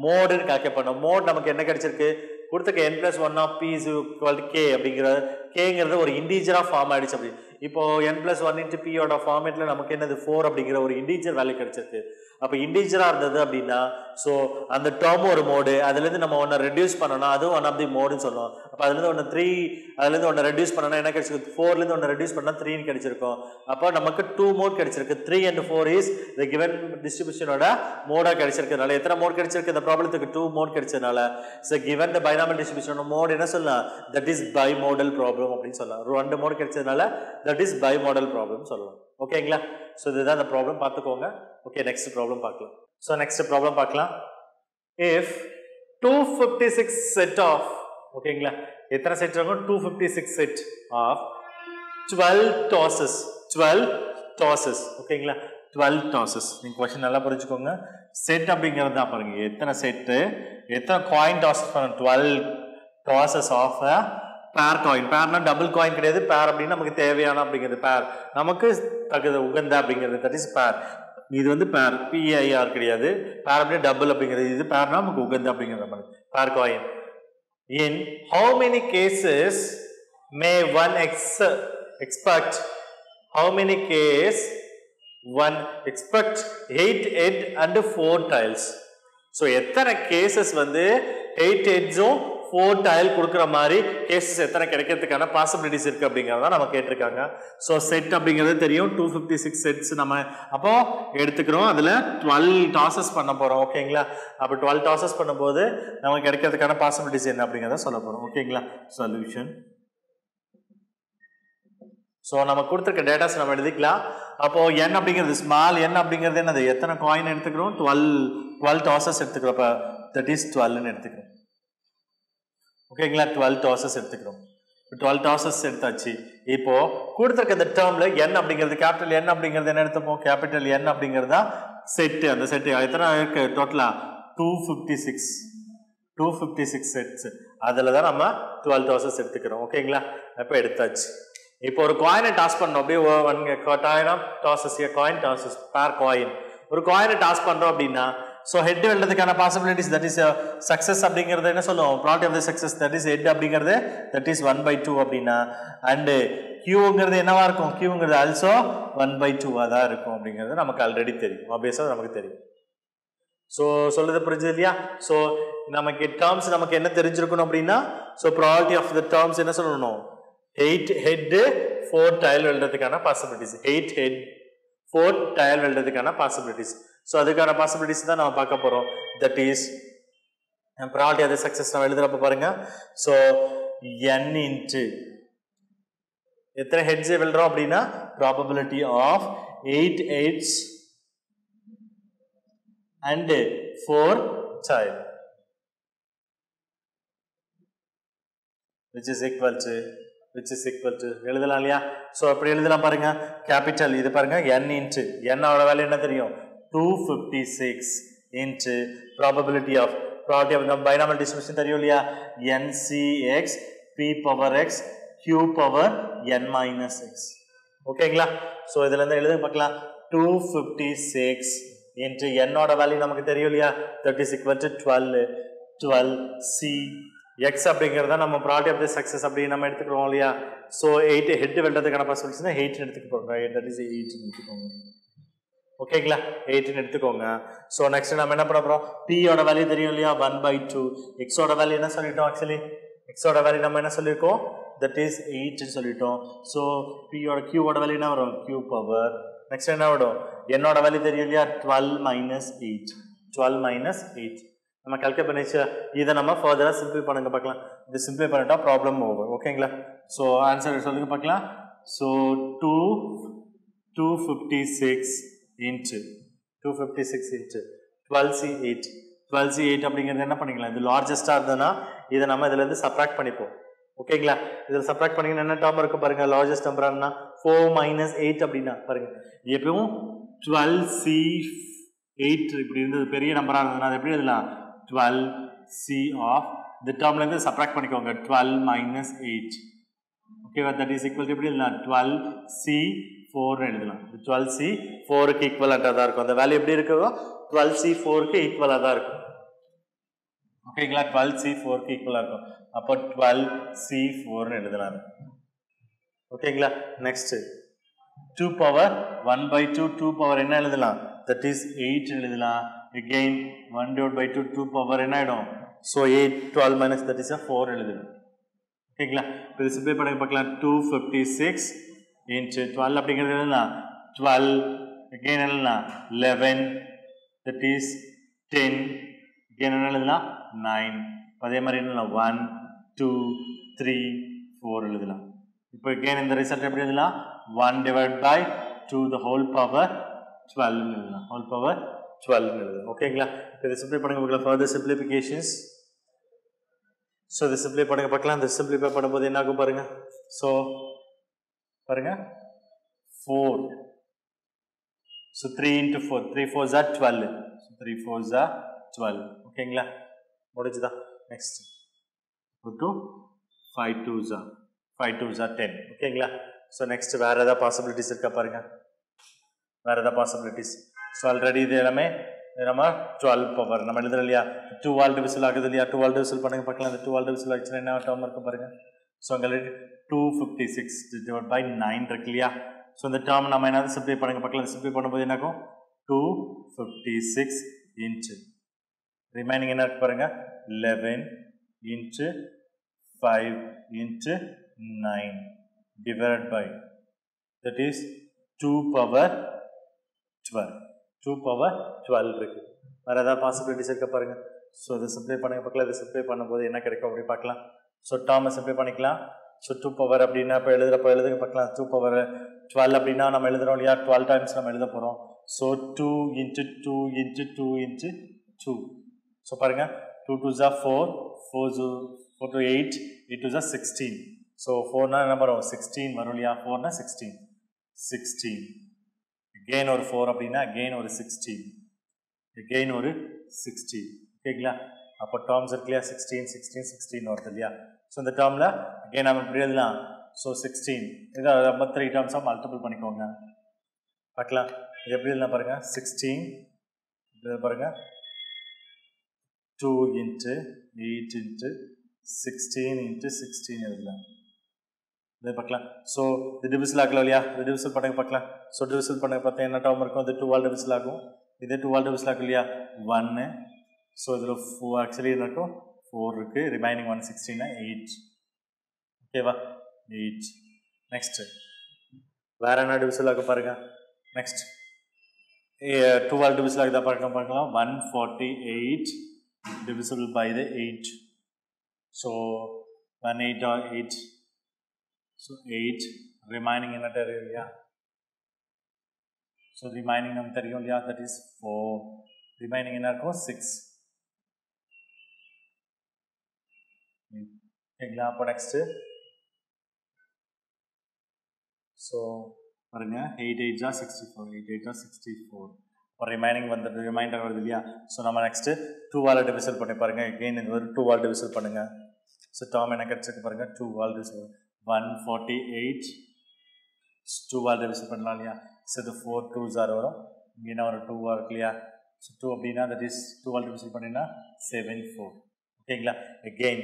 மோட் னு கால்குலேட் பண்ணோம் மோட் நமக்கு என்ன கிடைச்சிருக்கு கொடுத்திருக்க n + 1 of p is equal to k அப்படிங்கற k ங்கிறது ஒரு இன்டிஜரா ஃபார்ம் ஆயிடுச்சு அப்படி இப்போ n + 1 * p ஓட ஃபார்மட்ல நமக்கு என்னது 4 அப்படிங்கற ஒரு இன்டிஜர் வேல்யூ கிடைச்சிருக்கு அப்ப இன்டிஜரா இருந்தது அப்படினா சோ அந்த டேர்ம் ஒரு மோட் அதில இருந்து நம்ம ஒண்ண ரெடியூஸ் பண்ணனும் அது ஒன் ஆஃப் தி மோட் னு சொல்றோம் அப்ப அதில இருந்து ஒண்ண 3 அதில இருந்து ஒண்ண ரெடியூஸ் பண்ணனா என்ன கிடைச்சிருக்கு 4 ல இருந்து ஒண்ண ரெடியூஸ் பண்ணா 3 னு கிடைச்சிருக்கும் அப்ப நமக்கு 2 மோட் கிடைச்சிருக்கு 3 and 4 is the given distribution ஓட மோடா கிடைச்சிருக்கனால எத்தனை மோட் கிடைச்சிருக்கு இந்த ப்ராப்ளத்துக்கு 2 மோட் கிடைச்சனால so given the binomial distribution mode என்ன சொல்லலாம் that is bimodal problem அப்படி சொல்லலாம் ரெண்டு மோட் கிடைச்சனால that is bimodal problem சொல்லலாம் ஓகேங்களா சோ இதுதான் அந்த ப்ராப்ளம் பாத்துக்கோங்க ஓகே நெக்ஸ்ட் ப்ராப்ளம் பார்க்கலாம் சோ நெக்ஸ்ட் ப்ராப்ளம் பார்க்கலாம் if 256 set of ஓகேங்களா எத்தனை செட் இருக்கும் 256 set of 12 tosses ஓகேங்களா 12 tosses நீங்க क्वेश्चन நல்லா புரிஞ்சுக்கோங்க செட் அப்படிங்கறது தான் பாருங்க எத்தனை செட் எத்தனை காயின் டாஸஸ் பண்ண 12 tosses of a pair coin pairனா டபுள் காயின் கிடையாது pair அப்படினா நமக்கு தேவையான அப்படிங்கிறது pair நமக்கு தகுந்த உகந்த அப்படிங்கிறது that is pair இது வந்து pair PIR கிடையாது pair அப்படியே டபுள் அப்படிங்கிறது இது pairனா நமக்கு உகந்த அப்படிங்கிறது மாதிரி pair coin in how many cases may one expect how many case one expect 8 head and 4 tails so எத்தனை cases வந்து 8 heads 4 tile கொடுக்கிற மாதிரி கேसेस எத்தனை கிடைக்கிறதுக்கான பாசிபிலிட்டிஸ் இருக்கு அப்படிங்கறத நம்ம கேட்டிருக்காங்க சோ செட் அப்படிங்கிறது தெரியும் 256 செட்ஸ் நம்ம அப்போ எடுத்துக்கிறோம் அதுல 12 டாஸஸ் பண்ண போறோம் ஓகேங்களா அப்ப 12 டாஸஸ் பண்ணும்போது நமக்கு கிடைக்கிறதுக்கான பாசிபிலிட்டிஸ் என்ன அப்படிங்கறத சொல்ல போறோம் ஓகேங்களா சொல்யூஷன் சோ நம்ம கொடுத்திருக்க டேட்டாஸ் நம்ம எழுதிக்கலாம் அப்போ n அப்படிங்கிறது ஸ்மால் n அப்படிங்கிறது என்னது எத்தனை காயின் எடுத்துக்கிறோம் 12 டாஸஸ் எடுத்துக்கிறோம் அப்ப that is 12 ன்னு எடுத்துக்கிறோம் ஓகேங்களா 12 டாஸஸ் எடுத்துக்கிறோம் 12 டாஸஸ் எடுத்தாச்சு இப்போ கொடுத்திருக்க இந்த டேர்ம்ல n அப்படிங்கிறது கேபிட்டல் n அப்படிங்கிறது என்ன எடுத்துப்போம் கேபிட்டல் n அப்படிங்கறதா செட் அந்த செட் எத்தனை இருக்கு டோட்டலா 256 செட்ஸ் அதுல தான் நம்ம 12 டாஸஸ் எடுத்துக்கிறோம் ஓகேங்களா அப்ப எடுத்தாச்சு இப்போ ஒரு காயினை டாஸ் பண்ணோம் அப்படியே one coin of tosses a coin tosses per coin ஒரு காயினை டாஸ் பண்றோம் அப்படினா so head வெல்றதுக்கான possibilities that is success அப்படிங்கறது என்ன சொல்லுவோம் probability of the success that is head அப்படிங்கறது that is 1/2 அப்படினா and qங்கிறது என்னவா இருக்கும் qங்கிறது also 1/2 ஆ இருக்கும் அப்படிங்கிறது நமக்கு ஆல்ரெடி தெரியும் obviously நமக்கு தெரியும் so சொல்றது புரியுது இல்லையா so நமக்கு terms நமக்கு என்ன தெரிஞ்சிருக்கணும் அப்படினா so probability of the terms என்ன சொல்லணும் 8 head 4 tail வெல்றதுக்கான possibilities 8 head 4 tail வெல்றதுக்கான possibilities so அதுக்கான possibilities தான் நாம பார்க்க போறோம் that is probability of the success நம்ம எழுதுறப்ப பாருங்க so n into எத்தனை heads வெல்றோம் அப்படினா probability of 8 heads and 4 tail which is equal to எழுதலாம் இல்லையா? ஸோ அப்படி எழுதலாம் பாருங்க. கேபிட்டல் இது பாருங்க n இன்ட்டு n ஓட வேல்யூ என்ன தெரியும்? 256 into probability of binomial distribution தெரியும் இல்லையா? NCX p power x q power n minus x. ஓகேங்களா? ஸோ இதுல இருந்து எழுத பார்க்கலாம். 256 இன்ட்டு n ஓட வேல்யூ நமக்கு தெரியும் இல்லையா? that is equal to 12c x அப்படிங்கறத நம்ம ப்ராபபிலிட்டி ஆஃப் தி சக்சஸ் அப்படி நம்ம எடுத்துக்கிறோம் இல்லையா? சோ 8 ஹெட் வெல்றதுக்கான பாசிபிலிட்டிஸ்னா 8 எடுத்துக்க போறோம். that is 8 எடுத்துக்கோங்க. ஓகேங்களா? 8 எடுத்துக்கோங்க. சோ நெக்ஸ்ட் நாம என்ன பண்ணப் போறோம்? p ஓட வேல்யூ தெரியும் இல்லையா? 1/2. x ஓட வேல்யூ என்ன சொல்லிட்டோம்? ஆக்சுவலி x ஓட வேல்யூ நம்ம என்ன சொல்லிருக்கோம்? that is 8 ன்னு சொல்லிட்டோம். சோ p ஓட q ஓட வேல்யூ என்ன வரும்? q பவர் நெக்ஸ்ட் என்ன வரும்? n ஓட வேல்யூ தெரியும் இல்லையா? 12 minus 8 நம்ம கால்குலேட் பண்ணிச்சு. இதை நம்ம ஃபர்தரா சிம்பிளை பண்ணுங்க பார்க்கலாம். இது சிம்பிளை பண்ணிட்டா ப்ராப்ளம் ஓவர். ஓகேங்களா? ஸோ ஆன்சர் சொல்லுங்க பார்க்கலாம். ஸோ 256 இன்ட்டு 12c8 அப்படிங்கிறது என்ன பண்ணிக்கலாம்? இது லார்ஜஸ்டா இருந்ததுன்னா இதை நம்ம இதுல இருந்து சப்ராக்ட் பண்ணிப்போம். ஓகேங்களா? இதில் சப்ராக்ட் பண்ணீங்கன்னா என்ன டேர்ம் இருக்கும் பாருங்க. லார்ஜஸ்ட் நம்பர்னா 4 minus 8 அப்படின்னா பாருங்க. எப்பவும் 12c8 இப்படி இருந்தது பெரிய நம்பரா இருந்ததுன்னா அது எப்படி எழுதலாம்? 12c of the termல இருந்து சப்ராக்ட் பண்ணிக்கோங்க. 12 minus 8. ஓகேவா? that is equal to எப்படி எழுதலாம்? 12c4 எழுதலாம். 12c4 க்கு ஈக்குவலண்டா தான் இருக்கும். அந்த வேல்யூ எப்படி இருக்குதோ 12c4 க்கு ஈக்குவலா தான் இருக்கும். ஓகேங்களா? 12c4 க்கு ஈக்குவலா இருக்கும். அப்போ 12c4 ன்னு எழுதலாம். ஓகேங்களா? நெக்ஸ்ட் 2 பவர் 1/2 2 பவர் என்ன எழுதலாம்? that is 8 எழுதலாம். again 1/2 2 பவர் என்ன ஆயிடும்? so 8 12 minus that is a 4 எழுதலாம். ஓகேங்களா? இப்போ இது சிம்பிளை பண்ணி பார்க்கலாம். 256 into 12 அப்படிங்கிறது என்னன்னா 12 again என்னன்னா 11 that is 10 again என்ன எழுதலாம்? 9 அதே மாதிரி என்னன்னா 1 2 3 4 எழுதலாம். இப்போ again இந்த ரிசல்ட் எப்படி எழுதலாம்? 1 divided by 2 the whole power 12 எழுதலாம். whole power 12 எழுதலாம். ஓகேங்களா? இதை சிம்பிளை பண்ணுங்க பார்க்கலாம். Further simplifications. ஸோ இதை சிம்பிளை பண்ணுங்க பார்க்கலாம். இந்த சிம்பிளிஃபை பண்ணும்போது என்ன ஆகும் பாருங்க. ஸோ பாருங்க 4. So 3 into 4 3 4s are 12. So 3 4s are 12. ஓகேங்களா? முடிஞ்சுதா? Next 5 2s are 10. ஓகேங்களா? ஸோ நெக்ஸ்ட் வேற ஏதாவது பாசிபிலிட்டிஸ் இருக்கா பாருங்க. வேற ஏதாவது பாசிபிலிட்டிஸ். ஸோ ஆல்ரெடி இது எல்லாமே நம்ம 12 பவர் நம்ம எழுதுறோம் இல்லையா? 2 வால் டிவிசில் ஆகுது இல்லையா? 2 வால் டிவிசில் பண்ணுங்க பார்க்கலாம். அந்த 2 வால் டிவிசில் ஆச்சுன்னா என்ன டேர்ம் இருக்கும் பாருங்க. ஸோ அங்கே 256 divided by 9 இருக்கு இல்லையா? ஸோ இந்த டேர்ம் நம்ம என்ன சிம்பிளை பண்ணுங்க பார்க்கலாம். சிம்பிளை பண்ணும்போது என்ன ஆகும்? 256 இன்ட்டு ரிமைனிங் என்ன இருக்கு பாருங்க 11 into 5 into 9 divided by that is 2 power 12. 2 power 12 இருக்கு. வேற ஏதாவது பாசிபிலிட்டிஸ் இருக்க பாருங்க. ஸோ இதை சிம்பிளை பண்ணுங்க பார்க்கலாம். இதை சிம்பிளை பண்ணும்போது என்ன கிடைக்கும் அப்படி பார்க்கலாம். ஸோ டேர்மை சிம்பிளை பண்ணிக்கலாம். ஸோ 2 பவர் அப்படின்னா இப்போ எழுதுங்க பார்க்கலாம். 2 பவர் 12 அப்படின்னா நம்ம எழுதுறோம் இல்லையா? 12 டைம்ஸ் நம்ம எழுத போகிறோம். So 2 into 2 into 2 into 2. So பாருங்க 2 2s are 4 4 to 8 8 2s are 16. So 4னா என்ன வரும்? 16 வரும் இல்லையா? 4னா 16 again ஒரு 4 அப்படின்னா again ஒரு 16 again ஒரு 16. ஓகேங்களா? அப்போ டேர்ம்ஸ் இருக்கு இல்லையா? 16 வருது இல்லையா? ஸோ இந்த டேர்மில் again நம்ம எப்படி எழுதலாம்? ஸோ 16 இதை நம்ம 3 டேர்ம்ஸாக மல்டிபிள் பண்ணிக்கோங்க பார்க்கலாம். இது எப்படி எழுதலாம் பாருங்க. 16 பாருங்க 2 into 8 into 16 into 16 எழுதலாம். இதை பார்க்கலாம். ஸோ இது டிவிசில் ஆகலாம் இல்லையா? இது டிவிசில் பண்ணுங்க பார்க்கலாம். ஸோ டிவிசில் பண்ண பார்த்தா என்ன டேர்ம் இருக்கும்? இது 2 வால் டிவிசில் ஆகும். இதே 2 வால் டிவிசில் ஆகும் இல்லையா? 1. ஸோ இதில் 4 ஆக்சுவலி இருக்கும் 4 இருக்கு. ரிமைனிங் 116 8. ஓகேவா? 8. நெக்ஸ்ட் வேற என்ன டிவிசில் ஆகும் பாருங்க. நெக்ஸ்ட் 2 வால் டிவிசில் ஆகுதா பார்க்கலாம். 148 divisible by the 8. So 1 8 or 8. So 8 remaining in that area. So remaining number that is 4. Remaining in our 6. ஓகேங்களா அப்போ நெக்ஸ்ட்டு ஸோ பாருங்க 8 8 ஜா 64 8 8 ஜா 64 ஒரு ரிமைனிங் வந்துட்டு ரிமைண்டர் வருது இல்லையா ஸோ நம்ம நெக்ஸ்ட்டு 2 டிவிசல் பண்ணி பாருங்க எகெயின் இது வந்து 2 டிவிசல் பண்ணுங்க ஸோ டேர்ம் என்ன கிடைச்சிருக்கு பாருங்க 2 டிவிசல் 148 2 டிவிசல் பண்ணலாம் இல்லையா ஸோ இது 4 2s வரும் இங்கே ஒரு 2 இருக்கு இல்லையா ஸோ 2 அப்படின்னா தட் இஸ் 2 டிவிசல் பண்ணினா 74 ஓகேங்களா எகெயின்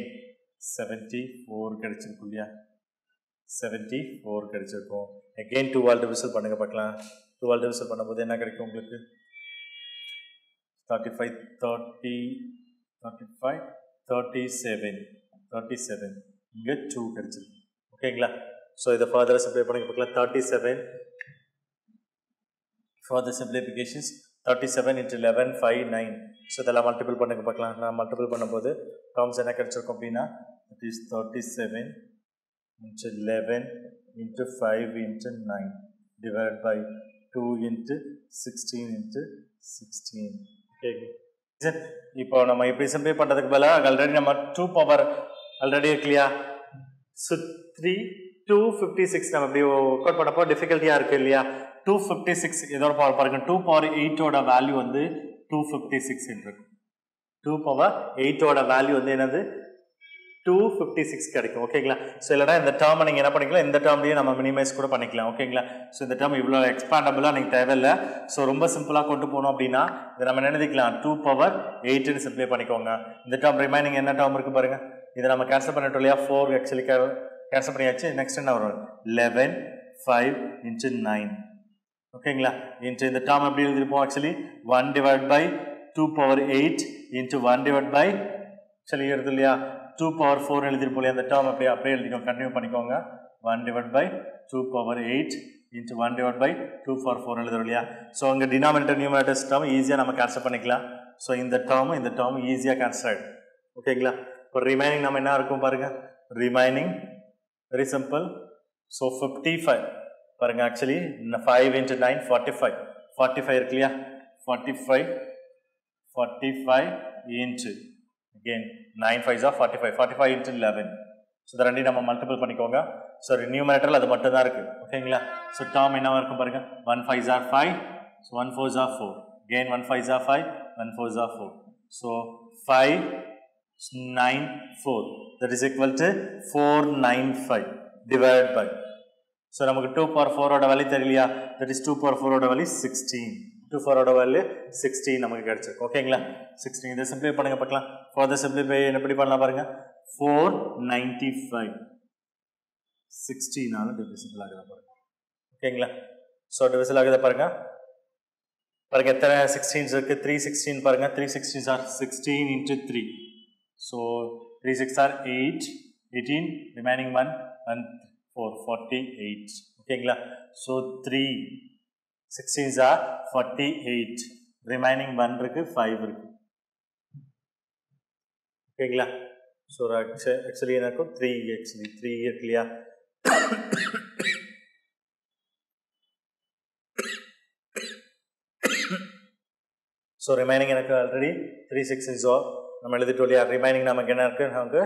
74 கிடைச்சிருக்கு இல்லையா 74 கிடைச்சிருக்கும் எகெயின் 2 டிவிசல் பண்ணுங்க பார்க்கலாம் 2 டிவிசல் பண்ணும்போது என்ன கிடைக்கும் உங்களுக்கு 35 37 இங்கே 2 கிடைச்சிருக்கு ஓகேங்களா ஸோ இதை ஃபர்தராக சிம்ப்ளை பண்ணுங்க பார்க்கலாம் 37 ஃபார் த சிம்ப்ளிஃபிகேஷன்ஸ் 37 into 11 5 9 ஸோ இதெல்லாம் மல்டிபிள் பண்ணுங்க பார்க்கலாம் நான் மல்டிபிள் பண்ணும்போது டேர்ம்ஸ் என்ன கிடைச்சிருக்கும் அப்படின்னா it is 37 into 11 into 5 into 9 divided by 2 into 16 into 16 okay இப்போ நம்ம இப்படி சிம்பிளை பண்றதுக்கு பதிலாக ஆல்ரெடி நம்ம 2 பவர் ஆல்ரெடி இருக்குல்லையா ஸோ 256 நம்ம இப்படி ஒர்க் அவுட் பண்ணப்போ டிஃபிகல்ட்டியாக இருக்கு இல்லையா 256 இதோட பவர் பாருங்க 2 பவர் 8ஓட வேல்யூ வந்து 256 இருக்கு 2 பவர் 8ஓட வேல்யூ வந்து என்னது 256 கிடைக்கும் ஓகேங்களா ஸோ இல்லைனா இந்த டேர்மை நீங்கள் என்ன பண்ணிக்கலாம் இந்த டேர்ம்லேயே நம்ம மினிமைஸ் கூட பண்ணிக்கலாம் ஓகேங்களா ஸோ இந்த டேர்ம் இவ்வளோ எக்ஸ்பாண்டபிளாக நீங்கள் தேவையில்லை ஸோ ரொம்ப சிம்பிளாக கொண்டு போகணும் அப்படின்னா இதை நம்ம நினைக்கலாம் 2 பவர் 8ன்னு சிம்பிளை பண்ணிக்கோங்க இந்த டேர்ம் ரிமைனிங் என்ன டேர்ம் இருக்குது பாருங்கள் இதை நம்ம கேன்சல் பண்ணிட்டோம் இல்லையா 4 ஆக்சுவலி கேன்சல் பண்ணியாச்சு நெக்ஸ்ட் என்ன வரும் 11 5 into 9 ஓகேங்களா இன்ட்டு இந்த டேர்ம் எப்படி எழுதிருப்போம் actually 1 divided by 2 power 8 into 1 divided by actually எழுது இல்லையா 2 power 4 எழுதிருப்போம் இல்லையா அந்த டேர்ம் அப்படியே எழுதிக்கோங்க கண்டினியூ பண்ணிக்கோங்க 1 divided by 2 power 8 into 1 divided by 2 power 4 எழுதுறோம் இல்லையா ஸோ அங்கே டினாமினேட்டர் நியூமரேட்டர்ஸ் டேர்ம் ஈஸியாக நம்ம கேன்சல் பண்ணிக்கலாம் ஸோ இந்த டேர்ம் ஈஸியாக கேன்சல் ஆகிடும் ஓகேங்களா இப்போ ரிமைனிங் நம்ம என்ன இருக்கும் பாருங்க ரிமைனிங் வெரி சிம்பிள் ஸோ 55 பாருங்க ஆக்சுவலி 5 into 9 45 இருக்கு இல்லையா 45 into again 9 5s are 45 into 11 so இதை ரெண்டையும் நம்ம மல்டிபிள் பண்ணிக்கோங்க ஸோ நியூமரேட்டரில் அது மட்டும் தான் இருக்குது ஓகேங்களா ஸோ டேர்ம் என்னவா இருக்கும் பாருங்க 1 5s are 5 so 1 4s are 4 again 1 5s are 5 1 4s are 4 so 5 9 4 that is equal to 495 divided by so நமக்கு 2 power 4ஓட வேல்யூ தெரியலையா that is 2 power 4ஓட வேல்யூ 16 2 4ஓட வேல்யூ 16 நமக்கு கிடைச்சிருக்கு ஓகேங்களா 16 இதை சிம்பிளை பண்ணுங்க பார்க்கலாம் ஃபார் சிம்பிளிஃபை எப்படி பண்ணலாம் பாருங்க 495 16ஆல டிவிசிபிள் ஆகுது பாருங்க ஓகேங்களா ஸோ டிவிசிபிள் ஆகுது பாருங்க எத்தனை 16s இருக்கு 316 பாருங்க 316s are 16 into 3 so 3 6 are 8 18 remaining 1 and 4 48 ஓகேங்களா ஸோ 3 16s are 48 remaining 1 இருக்கு 5 இருக்கு ஓகேங்களா ஸோ ஆக்சுவலி எனக்கு 3 இருக்கு இல்லையா ஸோ ரிமைனிங் எனக்கு ஆல்ரெடி 3 16s நம்ம எழுதிட்டோம் இல்லையா ரிமைனிங் நமக்கு என்ன இருக்கு நமக்கு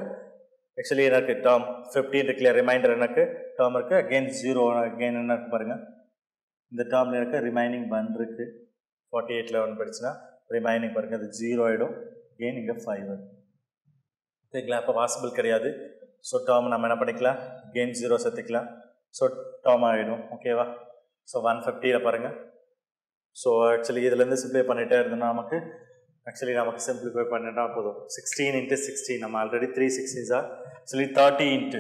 ஆக்சுவலி எனக்கு டேர்ம் 15 இருக்கு இல்லையா ரிமைண்டர் எனக்கு டேர்ம் இருக்கு அகெயின் 0 அகெயின் என்ன இருக்கு பாருங்க இந்த டேர்மில் இருக்க ரிமைனிங் 1 இருக்கு 48ல் 1 படிச்சுன்னா ரிமைனிங் பாருங்க அது 0 ஆகிடும் அகெயின் இங்கே 5 ஓகேங்களா இப்போ பாசிபிள் கிடையாது ஸோ டேர்ம் நம்ம என்ன பண்ணிக்கலாம் அகெயின் 0 சேர்த்துக்கலாம் ஸோ டேர்ம் ஆகிடும் ஓகேவா ஸோ 150ல் பாருங்கள் ஸோ ஆக்சுவலி இதுலேருந்து சிம்ப்ளை பண்ணிகிட்டே இருந்தோம்னா நமக்கு சிம்பிளிஃபை பண்ணிட்டா போதும் 16 into 16 நம்ம ஆல்ரெடி 316s ஆக்சுவலி 30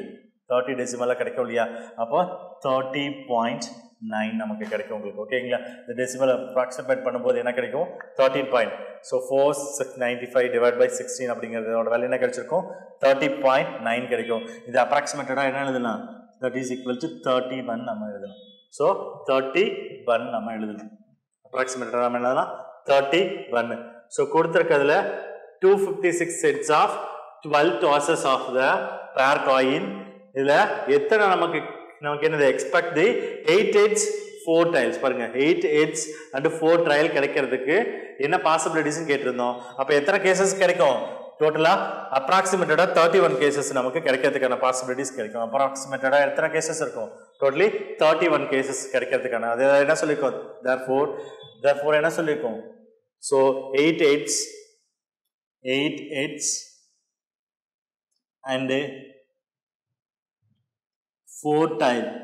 டெசிமலாக கிடைக்கும் இல்லையா அப்போ 30.9 நமக்கு கிடைக்கும் உங்களுக்கு ஓகேங்களா இந்த டெசிமல் அப்ராக்சிமேட் பண்ணும்போது என்ன கிடைக்கும் 13 ஸோ 495 டிவைட் பை 16 அப்படிங்கிறதோட வேல்யூ என்ன கிடைச்சிருக்கும் 30.9 கிடைக்கும் இது அப்ராக்சிமேட்டடாக என்ன எழுதலாம் தட் இஸ் ஈக்குவல் டு 31 நம்ம எழுதலாம் ஸோ 31 நம்ம எழுதலாம் அப்ராக்சிமேட்டடாக நம்ம எழுதலாம் 31 so கொடுத்துருக்கிறதுல 256 sets of 12 tosses of the pair coin இதில் எத்தனை நமக்கு என்னது எக்ஸ்பெக்ட் தி 8 8s 4 tiles பாருங்க 8 8s and 4 trial கிடைக்கிறதுக்கு என்ன பாசிபிலிட்டிஸ்னு கேட்டிருந்தோம் அப்போ எத்தனை கேசஸ் கிடைக்கும் டோட்டலா அப்ராக்சிமேட்டடா 31 கேசஸ் நமக்கு கிடைக்கிறதுக்கான பாசிபிலிட்டிஸ் கிடைக்கும். அப்ராக்சிமேட்டடா எத்தனை கேசஸ் இருக்கும்? டோட்டலி 31 கேசஸ் கிடைக்கிறதுக்கான அது என்ன சொல்லிருக்கோம்? therefore என்ன சொல்லிருக்கோம்? so 8 8s and 4 tiles.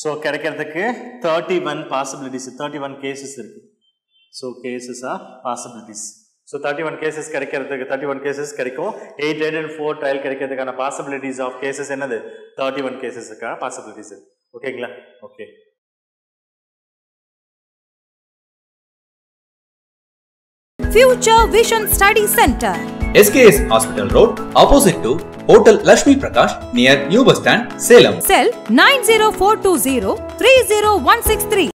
so கிடைக்கிறதுக்கு 31 possibilities, 31 cases இருக்கு. so cases are possibilities. so 31 cases கிடைக்கிறதுக்கு 31 cases கிடைக்கும். 8 and 4 tile கிடைக்கிறதுக்கான possibilities of cases என்னது? 31 cases க்கான possibilities இருக்கு. ஓகேங்களா? Okay. Future Vision Study Center, SKS Hospital Road, opposite to Hotel Lakshmi Prakash, near New Bus Stand, Salem. cell 90420 30163.